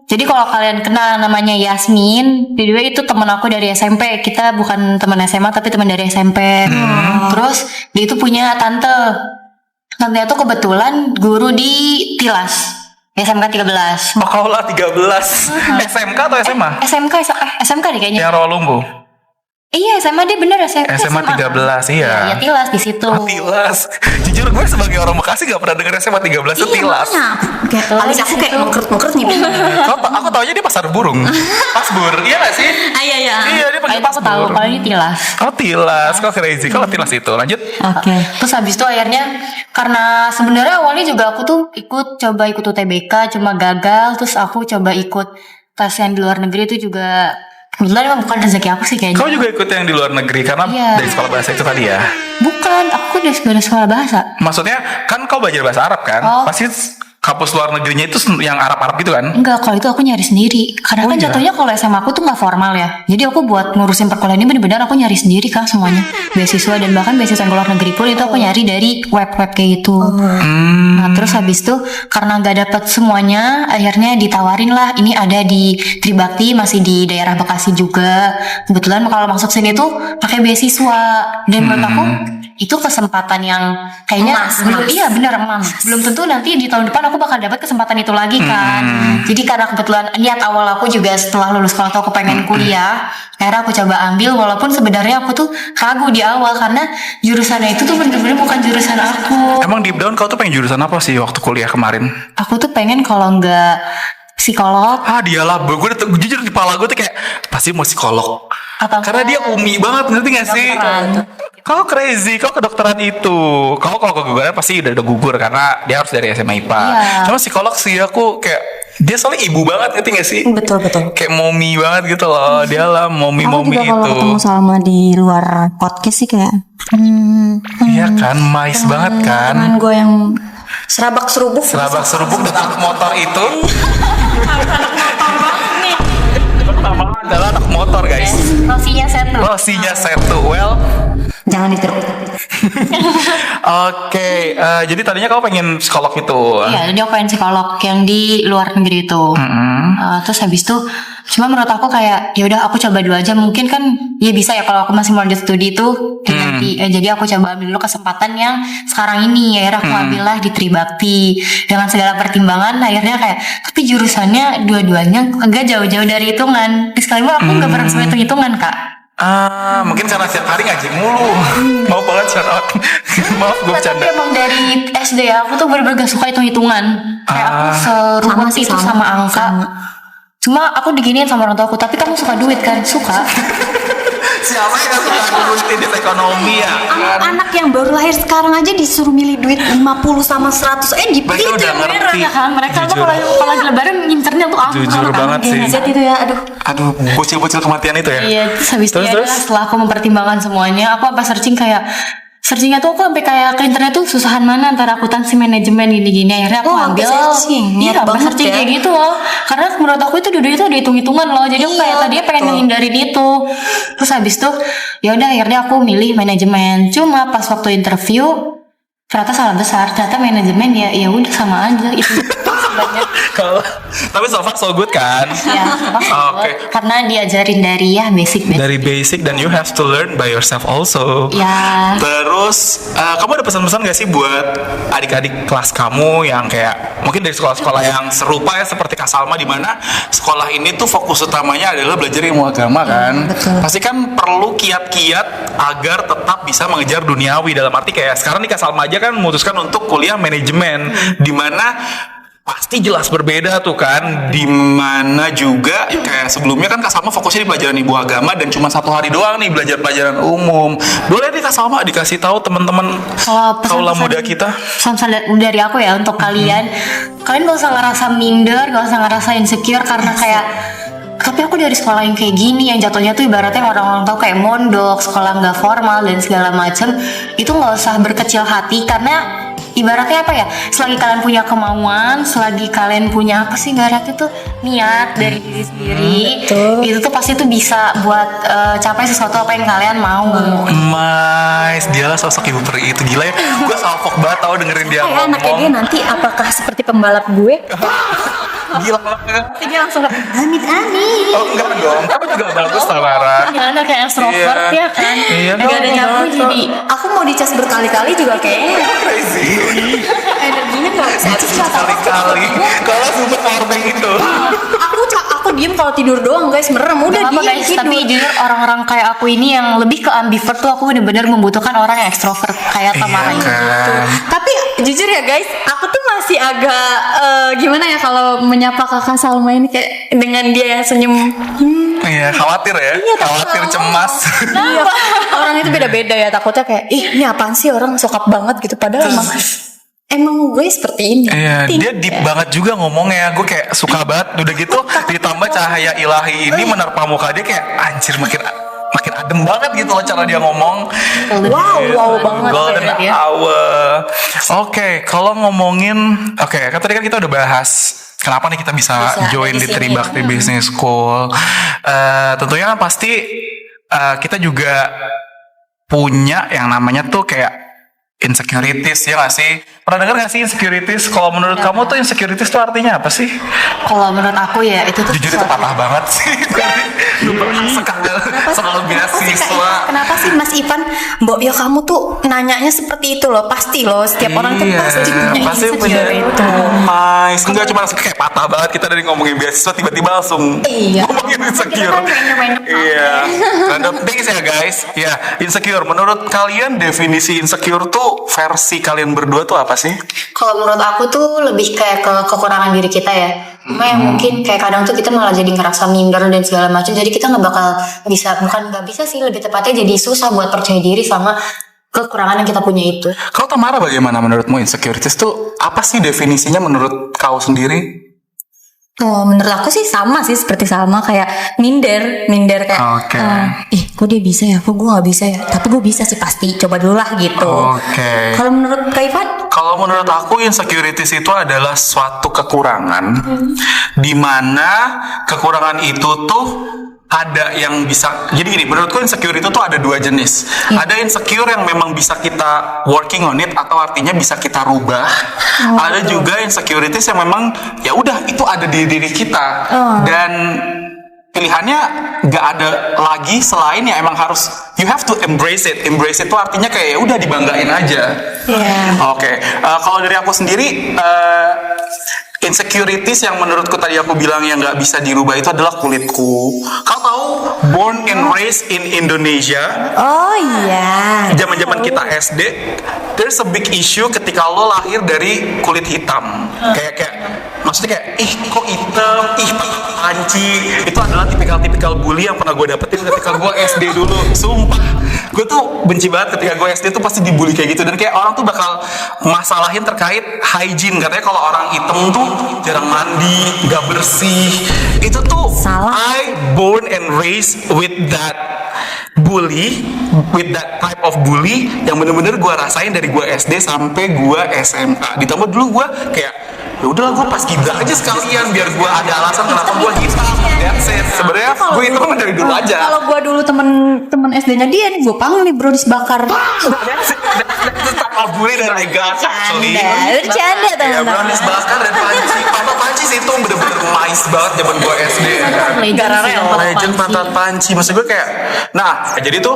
Jadi kalau kalian kenal namanya Yasmin, by the way itu teman aku dari SMP. Kita bukan teman SMA tapi teman dari SMP. Terus dia itu punya tante. Tante itu kebetulan guru di Tilas. SMK 13. Oh, kau lah 13. SMK atau SMA? SMK deh kayaknya. Yang Rawalumbu. Iya, SMA dia bener SMA 13, iya. Ya Tilas di situ. Oh, Tilas. Jujur gue sebagai orang Bekasi gak pernah denger SMA 13 itu Tilas. Kayak alis aku kayak mengkert-mengkert nih. Aku taunya dia pasar burung. Pasbur, iya gak sih? Iya. Iya, dia pakai Aku tahu pasbur. kalau ini Tilas. Oh, Tilas. Kok crazy. Kalau Tilas itu, lanjut. Oke. Terus habis itu akhirnya karena sebenarnya awalnya juga aku tuh coba ikut UTBK cuma gagal. Terus aku coba ikut tes yang di luar negeri itu juga kebetulan emang bukan rezeki aku sih kayaknya. Kau juga ikut yang di luar negeri karena Iya. dari sekolah bahasa itu tadi ya? Bukan, aku dari sekolah bahasa. Maksudnya kan kau belajar bahasa Arab kan? Oh. Pasti kampus luar negerinya itu yang Arab-Arab gitu kan? Enggak, kalau itu aku nyari sendiri. Karena Oh, kan iya? jatuhnya kalau SMA aku tuh gak formal ya. Jadi aku buat ngurusin perkuliahan ini bener-bener aku nyari sendiri kan semuanya. Beasiswa dan bahkan beasiswa yang ke luar negeri pun itu aku nyari dari web-web kayak gitu. Nah terus habis itu karena gak dapet semuanya, akhirnya ditawarin lah. Ini ada di Tribakti, masih di daerah Bekasi juga. Kebetulan kalau masuk sini tuh pakai beasiswa. Dan menurut aku itu kesempatan yang kayaknya belum, iya benar emas. Belum tentu nanti di tahun depan aku bakal dapat kesempatan itu lagi kan. Jadi karena kebetulan niat awal aku juga setelah lulus sekolah tuh aku pengen kuliah, akhirnya aku coba ambil walaupun sebenarnya aku tuh ragu di awal karena jurusannya itu tuh bener-bener bukan jurusan aku. Emang deep down kau tuh pengen jurusan apa sih waktu kuliah kemarin? Aku tuh pengen kalau nggak psikolog Dialah, gue udah jujur di kepala gue tuh kayak pasti mau psikolog. atau Karena dia umi banget, ngerti gak sih? Kau crazy, kau kedokteran itu. Kau kalau keguguran pasti udah gugur karena dia harus dari SMA IPA. Iya. Cuma psikolog sih aku kayak dia soalnya ibu banget, ngerti gak sih? Betul. Kayak mommy banget gitu loh. Dia lah mommy-mommy Aku juga kalau itu. ketemu Salma di luar podcast sih kayak Iya kan, mais banget kan. teman gue yang serabak serubuk Serabak-serubuk dan anak motor itu. Pertama adalah anak motor guys. Rosinya satu. Rosinya satu. Well, jangan ditiru. Oke, jadi tadinya kau pengen psikolog itu. Iya, jadi aku pengen psikolog yang di luar negeri itu. Terus habis itu, cuma menurut aku kayak, ya udah aku coba dulu aja. Mungkin kan, ya bisa ya kalau aku masih mau lanjut studi itu. Nanti, jadi aku coba ambil dulu kesempatan yang sekarang ini. Akhirnya aku ambillah di Tribakti dengan segala pertimbangan. Akhirnya kayak, tapi jurusannya dua-duanya agak jauh-jauh dari hitungan. Disclaimer aku nggak pernah sama hitung-hitungan kak. Mungkin karena setiap hari ngaji mulu. Mau banget shout out. Maaf gue bercanda. Tapi emang dari SD aku tuh bener-bener gak suka hitung-hitungan. Kayak aku serupa Sama sih, itu sama. sama angka. Cuma aku diginiin sama orang tua aku. Tapi kamu suka duit kan? Suka. Siapa yang gak suka ngurusin ekonomi ya? Kan? Anak yang baru lahir sekarang aja disuruh milih duit 50 sama 100 Mereka dipilih udah ngerti. Ya kan? Mereka tuh Jujur. kalau lagi lebaran ngincernya tuh apa? Jujur banget sih. Gen Z itu ya, aduh. Aduh, bocil-bocil kematian itu ya? Iya, terus habis itu Terus? setelah aku mempertimbangkan semuanya, aku apa searchingnya tuh aku sampai kayak ke internet tuh susahan mana antara akuntansi manajemen gini-gini. Akhirnya aku Oh, sampai ambil searching. Niat sampai banget searching ya. kayak gitu loh. Karena menurut aku itu dua-duanya tuh ada hitung-hitungan loh. Jadi aku kayak tadinya pengen ngehindarin itu. Terus habis itu ya udah akhirnya aku milih manajemen. Cuma pas waktu interview ternyata salah besar. Ternyata manajemen ya udah sama aja itu. Kalau tapi so far so good kan? Ya, Oke. karena diajarin dari ya basic. Dari basic dan you have to learn by yourself also. Ya. Terus kamu ada pesan-pesan gak sih buat adik-adik kelas kamu yang kayak mungkin dari sekolah-sekolah yang serupa ya seperti Kak Salma di mana sekolah ini tuh fokus utamanya adalah belajar ilmu agama kan? Pasti kan perlu kiat-kiat agar tetap bisa mengejar duniawi dalam arti kayak sekarang nih Kak Salma aja kan memutuskan untuk kuliah manajemen di mana pasti jelas berbeda tuh kan, dimana juga kayak sebelumnya kan Kak Salma fokusnya di pelajaran ibu agama dan cuma 1 hari doang nih belajar pelajaran umum. Boleh nih Kak Salma dikasih tahu teman-teman Kalau kaula pesan-pesan- muda kita. pesan-pesan dari aku ya untuk kalian gak usah ngerasa minder, gak usah ngerasa insecure karena kayak tapi aku dari sekolah yang kayak gini yang jatuhnya tuh ibaratnya orang-orang tahu kayak mondok, sekolah nggak formal dan segala macem, itu nggak usah berkecil hati karena ibaratnya apa ya, selagi kalian punya kemauan, selagi kalian punya apa sih ibaratnya tuh niat dari diri sendiri, itu tuh pasti tuh bisa buat capai sesuatu apa yang kalian mau. Mas, dialah sosok ibu peri itu gila ya. Gue salfok banget tau dengerin dia Kayak anaknya dia ngomong. nanti apakah seperti pembalap gue? Gila banget. Tapi dia langsung amit. Oh enggak dong, kamu juga bagus Tamara. Gimana kayak extrovert ya kan? Iya Gak ada dong, nyapu jadi aku mau dicas berkali-kali juga kayaknya Crazy. energinya nggak bisa habis Kali-kali. Kalau super powerbank itu. aku diem kalau tidur doang guys, merem udah Gak apa diem guys, tidur. tapi jujur orang-orang kayak aku ini yang lebih ke ambivert tuh aku bener-bener membutuhkan orang yang ekstrovert kayak Tamara Iya ini. kan. Tapi jujur ya guys, aku tuh masih agak gimana ya kalau menyapa kakak Salma ini kayak dengan dia yang senyum. Iya, khawatir ya. Khawatir, cemas. Iya, orang itu beda-beda ya, takutnya kayak ini apaan sih orang sokap banget gitu, padahal emang gue seperti ini. Iya, dia deep banget juga ngomongnya. Gue kayak suka banget. Udah gitu ditambah cahaya ilahi ini menerpa muka dia kayak anjir makin adem banget gitu loh cara dia ngomong. Wow banget. Golden dia. hour. Oke, kalau ngomongin kan tadi kan kita udah bahas kenapa nih kita bisa join di di sini. Tribakti Business School. Tentunya kan pasti kita juga punya yang namanya tuh kayak insecurities, ya gak sih? Pernah dengar gak sih insecurities? Kalau menurut kamu tuh insecurities tuh artinya apa sih? Kalau menurut aku ya itu tuh Jujur itu patah banget sih. Lu pernah soal beasiswa. Kenapa sih Mas Ivan, Mbok ya kamu tuh nanyanya seperti itu loh, pasti loh setiap orang tuh pasti punya pasti insecure itu. Nice. Enggak cuma langsung kayak patah banget kita dari ngomongin beasiswa tiba-tiba langsung Iya. ngomongin insecure. Kita kan random-random Iya. Random things ya guys. Ya, insecure. Menurut kalian definisi insecure tuh versi kalian berdua tuh apa sih? Kalau menurut aku tuh lebih kayak ke kekurangan diri kita ya. Cuma yang mungkin kayak kadang tuh kita malah jadi ngerasa minder dan segala macam. Jadi kita nggak bakal bisa, bukan nggak bisa sih, lebih tepatnya jadi susah buat percaya diri sama kekurangan yang kita punya itu. Kalau Tamara bagaimana menurutmu insecurities tuh apa sih definisinya menurut kau sendiri? Oh, menurut aku sih sama sih seperti Salma, kayak minder kayak Oke. kok dia bisa ya, kok gue nggak bisa ya, tapi gue bisa sih pasti, coba dulu lah gitu. Oke. Kalau menurut Kak Ivan? Kalau menurut aku insecurities itu adalah suatu kekurangan di mana kekurangan itu tuh ada yang bisa, jadi gini, menurutku insecure itu tuh ada dua jenis. Ada insecure yang memang bisa kita working on it atau artinya bisa kita rubah. Ada juga insecurities yang memang ya udah itu ada di diri kita dan pilihannya nggak ada lagi selain ya emang harus you have to embrace it. Embrace itu artinya kayak ya udah dibanggain aja. Oke. Kalau dari aku sendiri insecurities yang menurutku tadi aku bilang yang nggak bisa dirubah itu adalah kulitku. Kau tahu born and raised in Indonesia, Oh iya. zaman-zaman kita SD, there's a big issue ketika lo lahir dari kulit hitam. Kayak maksudnya kayak kok hitam, panci. Itu adalah tipikal bully yang pernah gue dapetin ketika gue SD dulu. Sumpah, gue tuh benci banget ketika gue SD tuh pasti dibully kayak gitu. Dan kayak orang tuh bakal masalahin terkait hygiene. Katanya kalau orang hitam tuh jarang mandi, gak bersih. Itu tuh Salah. I born and raised with that bully, with that type of bully yang bener-bener gue rasain dari gue SD sampai gue SMA. Ditambah dulu gue kayak ya udahlah gue pas gibra aja sekalian biar gue ada alasan kenapa gue hitam. That's it. Sebenarnya gue itu kan dari dulu aja. Kalau gue dulu temen SD-nya dia nih, gue panggil nih bro disbakar. That's sama bully dan I got actually. Bercanda Ya teman-teman. brownies bakar dan panci. Papa panci sih itu bener-bener nice banget zaman gue SD ya kan. Legend pantat panci. Maksud gue kayak nah jadi tuh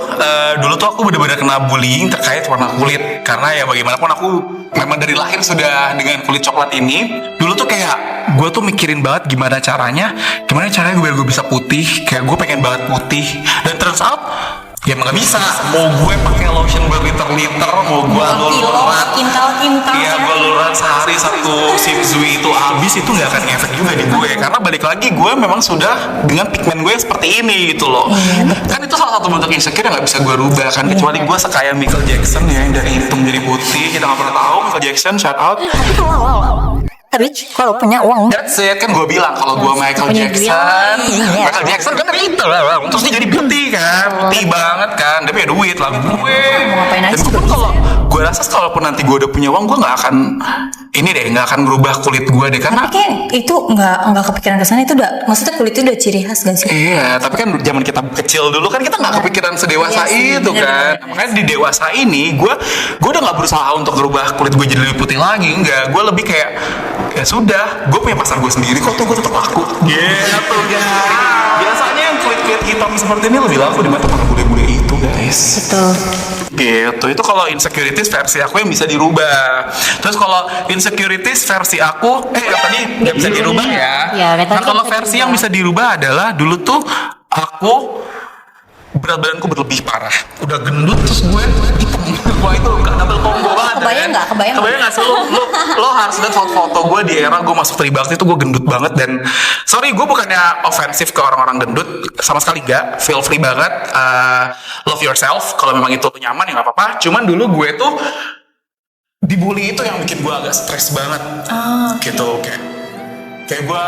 dulu tuh aku bener-bener kena bullying terkait warna kulit. Karena ya bagaimanapun aku memang dari lahir sudah dengan kulit coklat ini. Dulu tuh kayak gue tuh mikirin banget gimana caranya biar gue bisa putih. Kayak gue pengen banget putih. Dan turns out ya emang gak bisa. Mau gue pakai lotion berliter-liter, mau gue luluran Kintal-kintal. iya gue luluran sehari satu Simzui itu habis, itu gak akan ngefek juga di gue. Karena balik lagi gue memang sudah dengan pigmen gue seperti ini gitu loh. Kan itu salah satu bentuk insecure yang gak bisa gue rubah kan. Kecuali gue sekaya Michael Jackson ya, yang dari hitam jadi putih. Kita gak pernah tahu Michael Jackson, shout out. Rich kalau punya uang. That's it, kan gue bilang kalau gue Michael Jackson kan dari itu lah, terus dia jadi putih kan, putih banget kan, tapi ya duit lah gue. ngapain aja Dan gue pun kalau gue rasa kalaupun nanti gue udah punya uang, gue nggak akan nggak akan merubah kulit gue deh, karena Tapi kayak itu nggak kepikiran kesana, itu udah, maksudnya kulit itu udah ciri khas gak sih? iya, tapi kan zaman kita kecil dulu kan kita nggak kepikiran sedewasa Iya sih, itu bener-bener. kan. Makanya di dewasa ini gue udah nggak berusaha untuk merubah kulit gue jadi lebih putih lagi, enggak. Gue lebih kayak ya sudah, gue punya pasar gue sendiri kok, tuh gue tetap laku gitu guys. Biasanya yang kulit-kulit hitam seperti ini lebih laku dibanding para bule-bule itu guys. Betul. Gitu, itu kalau insecurities versi aku yang bisa dirubah. Terus kalau insecurities versi aku, tadi nggak bisa dirubah ya. Ya, Nah tadi kalau bisa versi dirubah. yang bisa dirubah adalah dulu tuh aku berat badanku berlebih parah, udah gendut terus gue hitam. Wah itu double combo banget. Kebayang nggak? Kebayang nggak sih lo harus lihat foto-foto gue di era gue masuk Tribakti itu gue gendut banget. Dan sorry gue bukannya ofensif ke orang-orang gendut, sama sekali gak, feel free banget, love yourself kalau memang itu nyaman ya nggak apa-apa. Cuman dulu gue tuh dibully itu yang bikin gue agak stres banget. Gitu kayak gue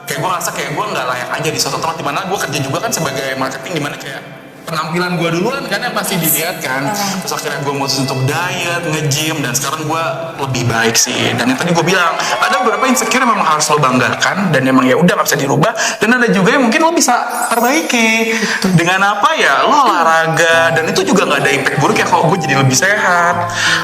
ngerasa kayak gue nggak layak aja di suatu tempat, dimana gue kerja juga kan sebagai marketing, dimana kayak penampilan gue duluan kan yang pasti dilihat kan. Terus akhirnya gue mutusin untuk diet, nge-gym, dan sekarang gue lebih baik sih. Dan yang tadi gue bilang, ada beberapa insecure yang memang harus lo banggakan dan memang ya udah nggak bisa dirubah, dan ada juga yang mungkin lo bisa perbaiki dengan apa ya, lo olahraga, dan itu juga nggak ada impact buruk ya. Kalau gue jadi lebih sehat,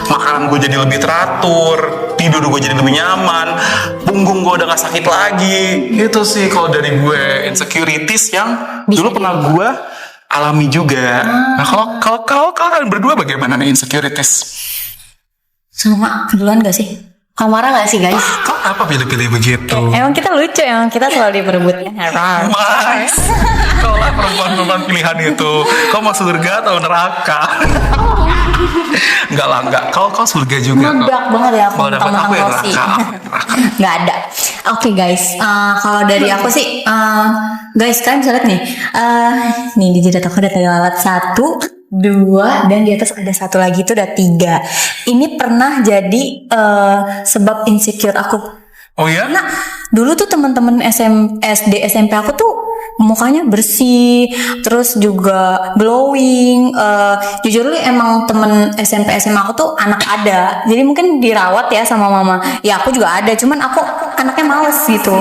makanan gue jadi lebih teratur, tidur gue jadi lebih nyaman, punggung gue udah gak sakit lagi. Gitu sih kalau dari gue, insecurities yang dulu pernah gue alami juga. Nah kalau kalian berdua bagaimana nih insecurities? Sama duluan gak sih? Kamu marah gak sih guys? Kok apa pilih-pilih begitu? Emang kita lucu, emang kita selalu diperebutkan. Mas, kalau lah perempuan-perempuan pilihan itu, kau mau surga atau neraka? Enggak lah, enggak. Kau surga juga. Meledak banget ya aku Kalau dapat mentang-mentang aku ya Rosi. neraka. Nggak ada. Oke guys, kalau dari aku sih, guys kalian bisa lihat nih, nih di jidat aku ada lalat 1, 2, dan di atas ada 1 lagi, itu udah 3. Ini pernah jadi sebab insecure aku. Oh ya? Nah, dulu tuh teman-teman SD SMP aku tuh mukanya bersih, terus juga glowing. Jujur lu emang temen SMP SMA aku tuh anak ada, jadi mungkin dirawat ya sama mama. Ya aku juga ada, cuman aku anaknya males gitu.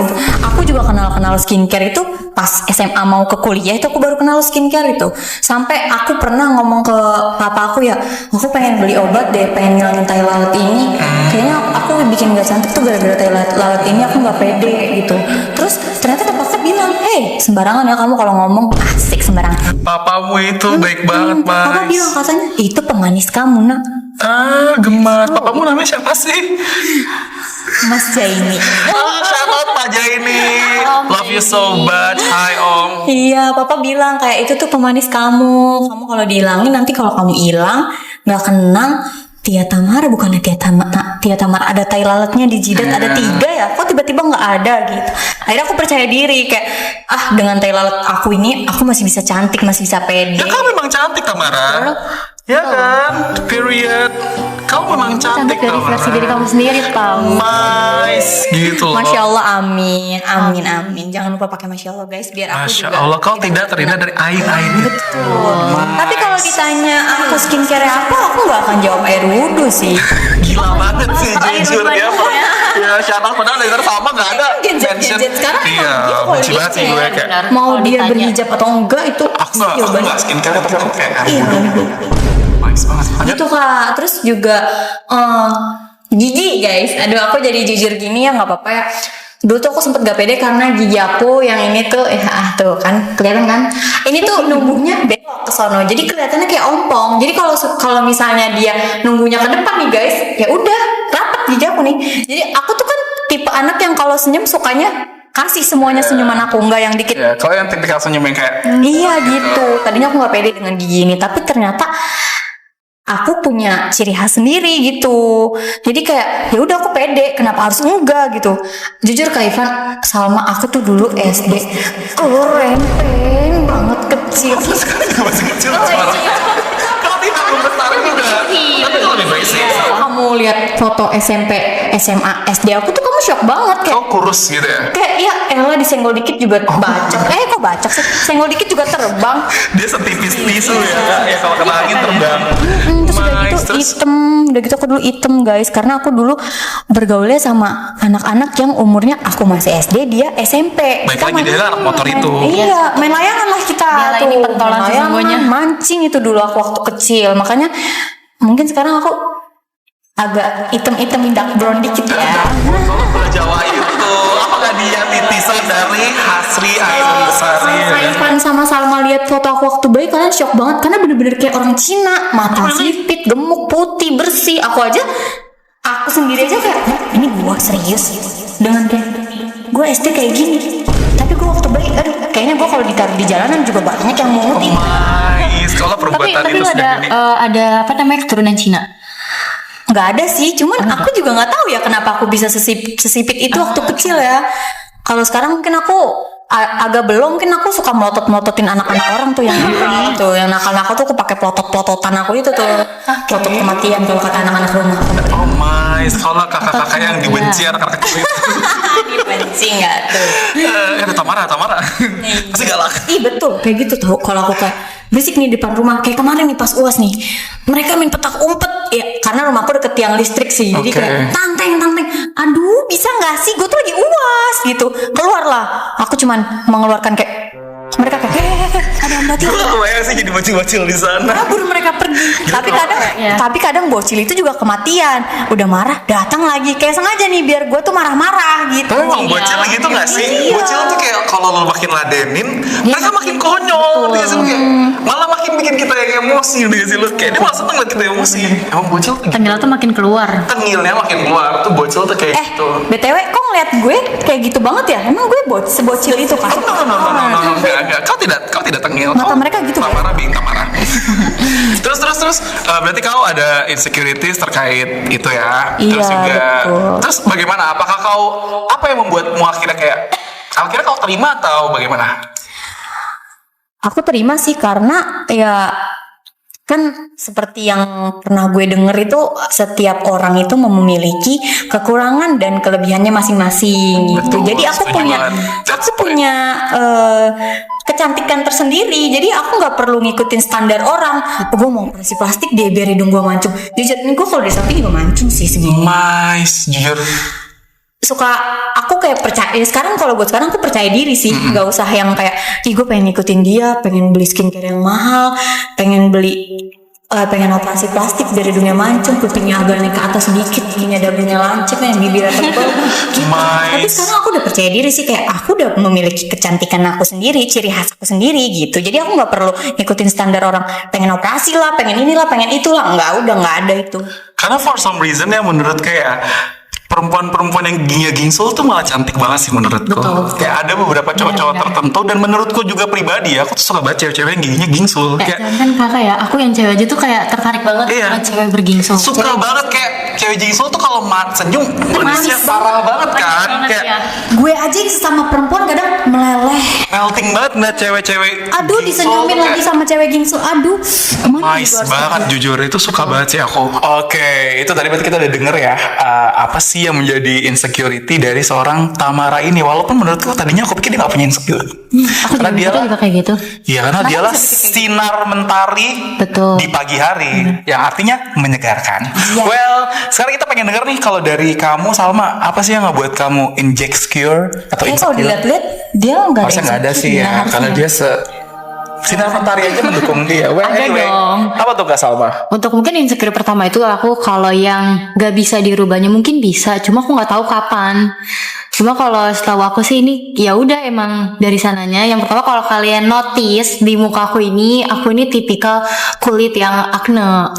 Aku juga kenal skincare itu pas SMA mau ke kuliah, itu aku baru kenal skincare itu. Sampai aku pernah ngomong ke papa aku, ya aku pengen beli obat deh, pengen ngilangin tai lalat ini. Kayaknya aku bikin gak cantik tuh gara-gara tai lalat ini, aku gak pede gitu. Terus ternyata papa bilang, hey sembarangan ya kamu kalau ngomong, asik sembarangan. Papamu itu baik banget, Mas. Papa bilang katanya itu pemanis kamu nak. Gemas. Papamu namanya siapa sih? Mas Jaini. Shout out Pak Jaini. Love you so much. Hai Om. Iya, papa bilang kayak itu tuh pemanis kamu. Kamu kalau dihilangin nanti kalau kamu hilang nggak kenang. Tia Tamara, bukannya Tia Tamara ada tai lalatnya di jidat, ada 3 ya, kok tiba-tiba nggak ada gitu. Akhirnya aku percaya diri kayak, dengan tai lalat aku ini aku masih bisa cantik, masih bisa pede. Ya kamu memang cantik Tamara. Ya kan? Period. Kamu memang cantik Dari Tamara. versi diri kamu sendiri tau. Nice gitu loh. Masya Allah, amin. Jangan lupa pakai Masya Allah guys, biar aku Masya juga. Allah, kau tidak terhindar dari air-air itu. Tapi kalau ditanya aku skincare apa, aku nggak akan jawab air wudhu sih. Gila banget sih, jujur ya. Bener. Ya, Syarah padahal dari sama gak ada Gadget sekarang Iya, emang benci gitu banget sih ya, gue kayak benar. Mau Kalau dia ditanya. berhijab atau enggak itu Aku gak jawabannya. skincare, tapi aku kayak air Iya. wudhu. Nice banget. Lanjut. Gitu kak. Terus juga gigi guys. Aduh aku jadi jujur gini ya, nggak apa-apa ya. Dulu tuh aku sempet gak pede karena gigi aku yang ini tuh tuh kan kelihatan kan. Ini tuh numbuhnya belok ke sono. Jadi kelihatannya kayak ompong. Jadi kalau misalnya dia nunggunya ke depan nih guys, ya udah rapat gigi aku nih. Jadi aku tuh kan tipe anak yang kalau senyum sukanya kasih semuanya senyuman aku, nggak yang dikit. Ya, kalau yang tipikal senyum yang kayak Iya gitu. Tadinya aku nggak pede dengan gigi ini, tapi ternyata aku punya ciri khas sendiri gitu. Jadi kayak ya udah aku pede, kenapa harus enggak gitu. Jujur Kak Ivan, Salma aku tuh dulu SD keren banget kecil. masih kecil suara. Kalau tidak membesar juga. Tapi itu lebih baik sih. Kalau kamu lihat foto SMP, SMA, SD aku tuh kamu shock banget kayak Kau kurus gitu ya. kayak ya elah disenggol dikit juga bacok. Kok bacok sih? Senggol dikit juga terbang. Dia setipis tisu ya kalau kena angin terbang. Terus udah gitu Terus hitam, udah gitu aku dulu hitam guys, karena aku dulu bergaulnya sama anak-anak yang umurnya aku masih SD, dia SMP. Baik Kita lagi, dia anak motor itu. Iya, main layangan lah kita. Bella tuh. ini pentolan Main sesungguhnya. mancing itu dulu aku waktu kecil, makanya mungkin sekarang aku agak hitam-hitam dark brown dikit ya. Kalau bola Jawa itu apakah dia titisan dari Hasri Ainun-Sari? Kalian sama Salma lihat foto aku waktu bayi, kalian shock banget karena bener-bener kayak orang Cina, mata sipit, gemuk, putih, bersih. Aku sendiri aja kayak, "Wah, ini gua serius dengan kayak gue SD kayak gini." Tapi gue waktu bayi, aduh, kayaknya gue kalau ditaruh di jalanan juga banyak yang mau ngutin. Kalau perbuatan Tapi itu lu sudah gini. ada apa namanya keturunan Cina? Nggak ada sih, cuman aku juga nggak tahu ya kenapa aku bisa sesipit itu waktu kecil ya. Kalau sekarang mungkin aku agak belum, mungkin aku suka melotot-melototin anak-anak orang tuh yang itu, yang nakal-nakal tuh aku pakai pelotot-pelototan aku itu tuh, pelotot kematian kalau kata anak-anak rumah. Oh my, sekolah kakak-kakak yang dibenci anak-anak kecil itu. Dibenci nggak tuh? Ada Tamara. Pasti galak. Ih betul, kayak gitu tuh. Kalau aku kayak berisik nih depan rumah, kayak kemarin nih pas UAS nih, mereka main petak umpet ya, karena rumahku deket tiang listrik sih, jadi Oke. kayak tanteng, aduh bisa nggak sih, gue tuh lagi UAS gitu, keluarlah, aku cuman mengeluarkan kayak, mereka kayak ada Mbak Tia, Gue gak kebayang sih jadi bocil-bocil di sana. kabur mereka pergi. Tapi kadang bocil itu juga kematian, udah marah datang lagi, kayak sengaja nih biar gue tuh marah-marah gitu. Tapi emang bocil gitu gak sih? Iya. Bocil tuh kayak kalau lo makin ladenin, mereka makin konyol. Dia sih kayak malah makin bikin kita yang emosi. Dia sih lo kayak dia malah seneng liat kita emosi. Emang bocil tuh gitu. Tengil tuh makin keluar. Tengilnya makin keluar. Tuh bocil tuh kayak gitu. BTW kok ngeliat gue kayak gitu banget ya? Emang gue sebocil itu kan? No, enggak. Kau tidak tengil. Mata mereka gitu kan? Tamara. Terus berarti kau ada insecurities terkait itu ya. Iya, Terus juga betul. terus bagaimana? Apakah apa yang membuatmu akhirnya kau terima atau bagaimana? Aku terima sih karena ya kan seperti yang pernah gue denger itu setiap orang itu memiliki kekurangan dan kelebihannya masing-masing gitu. Betul, Jadi aku setuju punya banget. kecantikan tersendiri. Jadi aku nggak perlu ngikutin standar orang. Gue mau operasi plastik dia biar hidung gue mancung. Jujur nih gue kalau dari samping juga mancung sih sebenarnya. Mais, jujur. Aku kayak percaya sekarang, kalau buat sekarang aku percaya diri sih, nggak usah yang kayak gue pengen ngikutin dia, pengen beli skincare yang mahal, pengen operasi plastik dari dunia mancung, kupingnya agak naik ke atas sedikit, ini ada dagunya lancip, yang bibirnya tebal gitu. Tapi sekarang aku udah percaya diri sih, kayak aku udah memiliki kecantikan aku sendiri, ciri khas aku sendiri gitu. Jadi aku nggak perlu ngikutin standar orang, pengen operasi lah, pengen inilah, pengen itulah, nggak ada itu. Karena for some reason ya menurut kayak perempuan-perempuan yang ginya gingsul tuh malah cantik banget sih menurutku. Kayak ada beberapa cowok-cowok tertentu dan menurutku juga pribadi aku tuh suka banget cewek-cewek yang giginya gingsul. Kayak Kan kakak ya, aku yang cewek aja tuh kayak tertarik banget Iya. sama cewek bergingsul. suka banget kayak cewek gingsul tuh kalau senyum manisnya parah banget kan. Kayak Gue aja sama perempuan kadang meleleh. melting banget ngeliat cewek-cewek. Aduh gingsul disenyumin tuh lagi kayak sama cewek gingsul. Aduh, kemana nice gue harus banget jujur, itu suka banget sih aku. Oke, itu tadi berarti kita udah denger ya apa sih yang menjadi insecurity dari seorang Tamara ini. Walaupun menurutku tadinya aku pikir dia gak punya insecure. Aku Karena dia juga kayak gitu. Iya, karena dialah sinar mentari Betul. di pagi hari, yang artinya menyegarkan. Well, sekarang kita pengen denger nih kalau dari kamu Salma, apa sih yang ngebuat kamu insecure atau kalau insecure? dilihat-lihat dia nggak ada. Harusnya nggak ada sih ya, harusnya. karena dia sinar mentari aja mendukung dia. Well, Ada anyway, dong. apa tuh Kak Salma? Untuk mungkin insecure pertama itu aku kalau yang gak bisa dirubahnya mungkin bisa, cuma aku nggak tahu kapan. Cuma kalau setahu aku sih ini ya udah emang dari sananya. Yang pertama kalau kalian notice di muka aku ini tipikal kulit yang acne.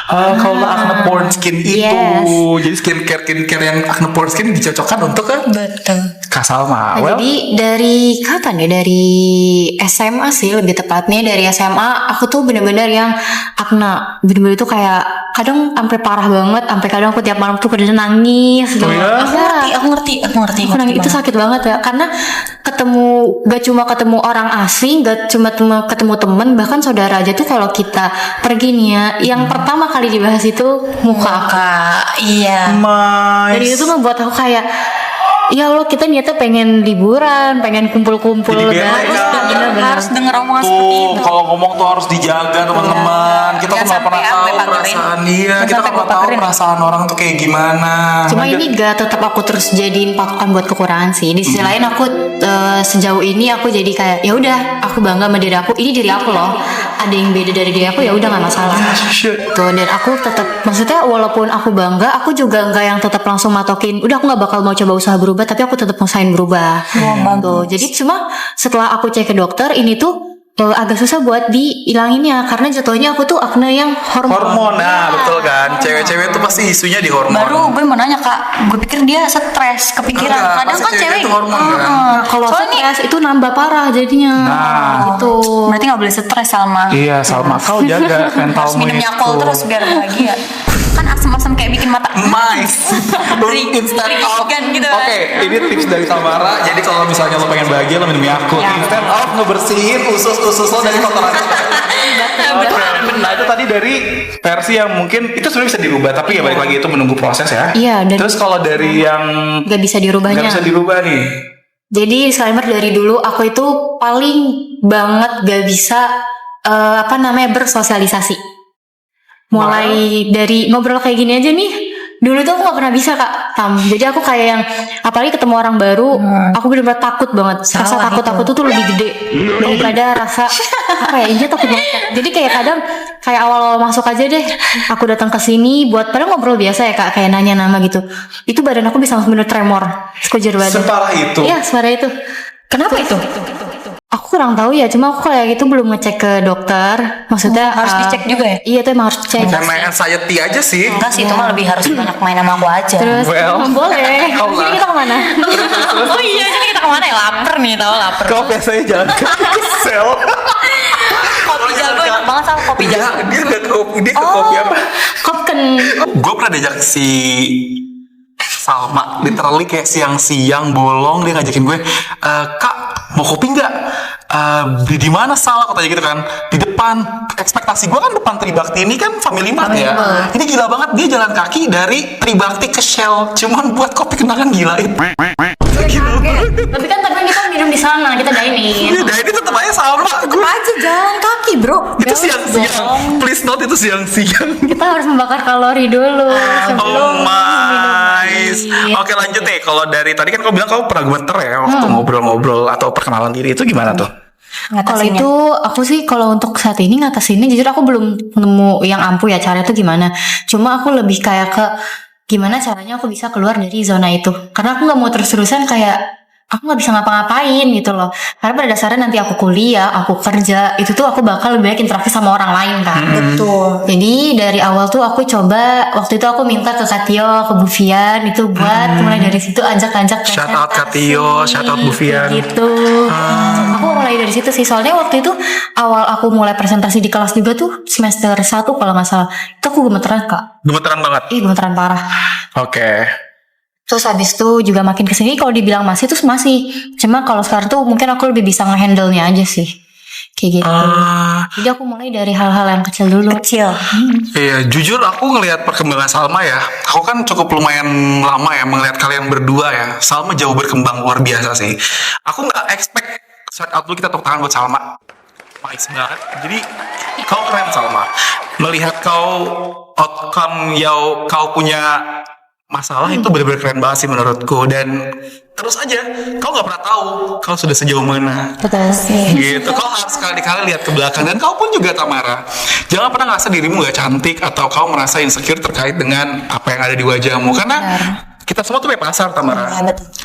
Kalau acne prone skin itu, Yes. jadi skincare yang acne prone skin dicocokkan untuk Betul. Kak Salma. Nah, Well, jadi dari kapan ya? Dari SMA sih lebih tepatnya. Dari SMA aku tuh bener-bener yang acne. Bener-bener itu kayak kadang sampai parah banget. Sampai kadang aku tiap malam tuh kadang nangis. Oh ya? Aku ngerti. Aku nangis itu sakit banget ya. Karena gak cuma ketemu orang asing, gak cuma ketemu temen, bahkan saudara aja tuh kalau kita pergi nih ya, yang pertama kali dibahas itu muka. Iya. Dan itu tuh membuat aku kayak, ya Allah, kita niatnya pengen liburan, pengen kumpul-kumpul. Jadi bete, kan? Harus denger omongan seperti tuh itu. kalau ngomong tuh harus dijaga teman-teman. Kita tuh nggak pernah tahu perasaan dia. Kita nggak pernah tahu perasaan orang tuh kayak gimana. Cuma ini gak tetap aku terus jadiin patokan buat kekurangan sih. Di sisi lain aku sejauh ini aku jadi kayak ya udah, aku bangga sama diri aku. Ini diri aku loh. ada yang beda dari diri aku ya udah nggak masalah. Tuh, dan aku tetap, maksudnya walaupun aku bangga, aku juga nggak yang tetap langsung matokin udah aku nggak bakal mau coba usaha berubah, tapi aku tetap maksain berubah. Tuh, jadi cuma setelah aku cek ke dokter ini tuh agak susah buat dihilanginnya karena jatuhnya aku tuh akne yang Hormon, nah betul kan. Cewek-cewek tuh pasti isunya di hormon. Baru gue mau nanya Kak, gue pikir dia stres, kepikiran. Enggak, Kadang pasti kan cewek cewek itu hormon kan. kalau Soalnya stres itu nambah parah jadinya. gitu. Berarti nggak boleh stres Salma. Iya, Salma, kau jaga Harus mentalmu minum itu. Yakult terus biar bahagia. Kan asam-asam kayak bikin mata. Mais. Instead of Kan gitu. Oke, ini tips dari Tamara. Jadi kalau misalnya lo pengen bahagia, lo minum Yakult. Instead of ngebersihin usus-usus lo dari kotoran. Nah, itu tadi dari versi yang mungkin itu sebenarnya bisa dirubah, tapi ya balik lagi itu menunggu proses ya. Iya, dan Terus kalau dari yang nggak bisa dirubahnya. nggak bisa dirubah nih. Jadi disclaimer dari dulu aku itu paling banget gak bisa bersosialisasi. Mulai dari ngobrol kayak gini aja nih. Dulu tuh aku gak pernah bisa Kak Tam. Jadi aku kayak yang apalagi ketemu orang baru, aku benar-benar takut banget. Rasa takut aku tuh lebih gede daripada rasa iya takut banget. Jadi kayak kadang kayak awal-awal masuk aja deh, aku datang ke sini buat padahal ngobrol biasa ya Kak, kayak nanya nama gitu. Itu badan aku bisa langsung bener tremor, sekujur badan. Separah itu. Iya, suara itu. Kenapa itu? Aku kurang tahu ya, cuma aku kayak gitu belum ngecek ke dokter. Maksudnya Harus dicek juga ya? Iya, itu emang harus dicek. Karena anxiety aja sih. Enggak sih, itu mah lebih harus banyak main sama aku aja. Terus boleh. Jadi kita kemana? Oh iya, jadi kita kemana ya? Laper nih, tau laper. Kau biasanya jalan ke sel. Kopi jago enak banget sama kopi jago. Dia udah ke kopi apa? Kopken. Gue pernah diajak si Salma, literally kayak siang-siang bolong dia ngajakin gue, Kak mau kopi nggak? Beli di mana Sal? Katanya gitu kan, di depan. Ekspektasi gue kan depan Tribakti ini kan Family Mart ya. Ini gila banget, dia jalan kaki dari Tribakti ke Shell, cuman buat kopi kenangan gila itu. Tapi kan kita minum di sana, kita dining. Nah ini tetep aja sama gue. Aja jalan kaki bro. Itu siang-siang. Please note itu siang-siang. Kita harus membakar kalori dulu sebelum Oh my. Oke lanjut nih. Kalau dari tadi kan kau bilang kau pernah gemeter ya waktu ngobrol-ngobrol atau perkenalan diri itu gimana tuh? Kalau itu aku sih kalau untuk saat ini ngatasinnya jujur aku belum nemu yang ampuh ya caranya tuh gimana. Cuma aku lebih kayak ke gimana caranya aku bisa keluar dari zona itu. Karena aku nggak mau terus-terusan kayak aku nggak bisa ngapa-ngapain gitu loh. Karena pada dasarnya nanti aku kuliah, aku kerja, itu tuh aku bakal lebih banyak interaksi sama orang lain kan. Betul. Jadi dari awal tuh aku coba, waktu itu aku minta ke Katio, ke Bufian itu buat mulai dari situ ajak-ajak Shout out Katio, shout out Bufian. gitu. Aku mulai dari situ sih, soalnya waktu itu awal aku mulai presentasi di kelas juga tuh semester 1 kalau nggak salah. Itu aku gemeteran Kak. Gemeteran banget. Gemeteran parah. Oke. Terus habis itu juga makin kesini kalau dibilang masih tuh masih. Cuma kalau sekarang tuh mungkin aku lebih bisa ngehandle-nya aja sih. Kayak gitu. Jadi aku mulai dari hal-hal yang kecil dulu. Iya, jujur aku ngelihat perkembangan Salma ya. Aku kan cukup lumayan lama ya melihat kalian berdua ya. Salma jauh berkembang luar biasa sih. Aku nggak expect. Shout out dulu, kita tepuk tangan buat Salma. Nice banget. Jadi kau keren Salma. Melihat kau outcome yang kau punya masalah itu benar-benar keren banget sih menurutku. Dan terus aja, kau nggak pernah tahu kau sudah sejauh mana. Betul sih. Gitu, kau harus sekali-kali lihat ke belakang. Dan kau pun juga Tamara, jangan pernah ngerasa dirimu gak cantik atau kau merasa insecure terkait dengan apa yang ada di wajahmu. Karena kita semua tuh kayak pasar Tamara.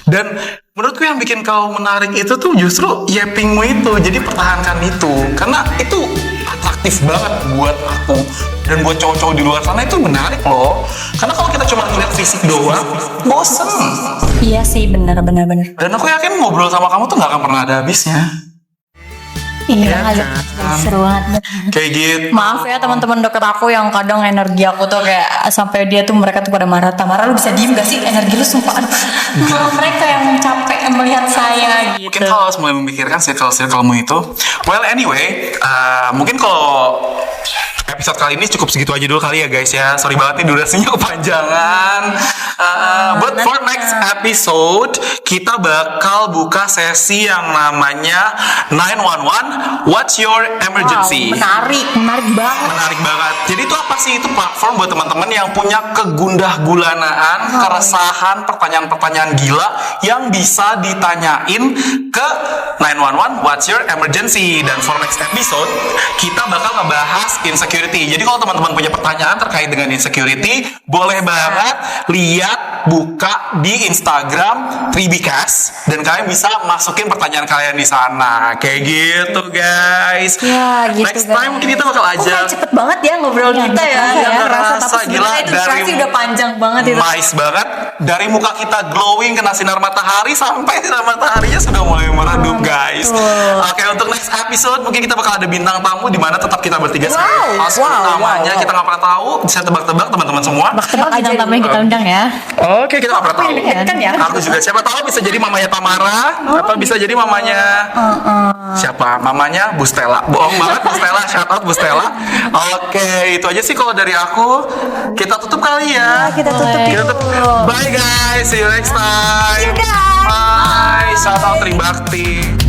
Dan menurutku yang bikin kau menarik itu tuh justru yappingmu itu. Jadi pertahankan itu, karena itu atraktif banget buat aku dan buat cowok-cowok di luar sana. Itu menarik loh. Karena kalau kita cuma ngeliat fisik doang, bosen. Iya sih, benar. Dan aku yakin ngobrol sama kamu tuh gak akan pernah ada habisnya. Iya, agak seru banget. Kayak gitu. Maaf ya teman-teman deket aku yang kadang energi aku tuh kayak sampai dia tuh mereka tuh pada marah. Tamara lu bisa diem gak sih? Energi lu sumpah. Kalau mereka yang capek melihat saya gitu. Mungkin kau harus mulai memikirkan circle-circlemu itu. Well anyway, mungkin kalau episode kali ini cukup segitu aja dulu kali ya guys ya. Sorry banget nih durasinya kepanjangan. But for next episode kita bakal buka sesi yang namanya 911 What's Your Emergency. Menarik banget. Menarik banget. Jadi itu apa sih? Itu platform buat teman-teman yang punya kegundah gulanaan, keresahan, pertanyaan-pertanyaan pertanyaan gila yang bisa ditanyain ke 911 what's your emergency. Dan for next episode kita bakal ngebahas insecurity. Jadi kalau teman-teman punya pertanyaan terkait dengan insecurity, boleh banget lihat buka di Instagram 3Bcast dan kalian bisa masukin pertanyaan kalian di sana. Kayak gitu guys. Ya, gitu, Next time mungkin kita bakal Kok kayak ajak cepet banget ya ngobrol Iya, kita ya. nggak Nggak kerasa, kerasa, tapi gila, sebenarnya itu dari- durasi udah panjang banget itu. nice banget. Dari muka kita glowing kena sinar matahari sampai sinar mataharinya sudah mulai meredup guys. Oke, untuk next episode mungkin kita bakal ada bintang tamu di mana tetap kita bertiga sebagai host. Namanya kita nggak pernah tahu, bisa tebak-tebak teman-teman semua. Tebak aja tamu yang kita undang ya. Oke, kita nggak pernah tahu. Kan ya. Aku juga siapa tahu bisa jadi mamanya Tamara, atau bisa jadi mamanya siapa? Mamanya Bu Stella. Bohong banget Bu Stella, shout out Bu Stella. Oke, itu aja sih kalau dari aku. Kita tutup kali ya. Kita tutup Kita tutup. Bye guys, see you next time. Bye. Shout out Tribakti.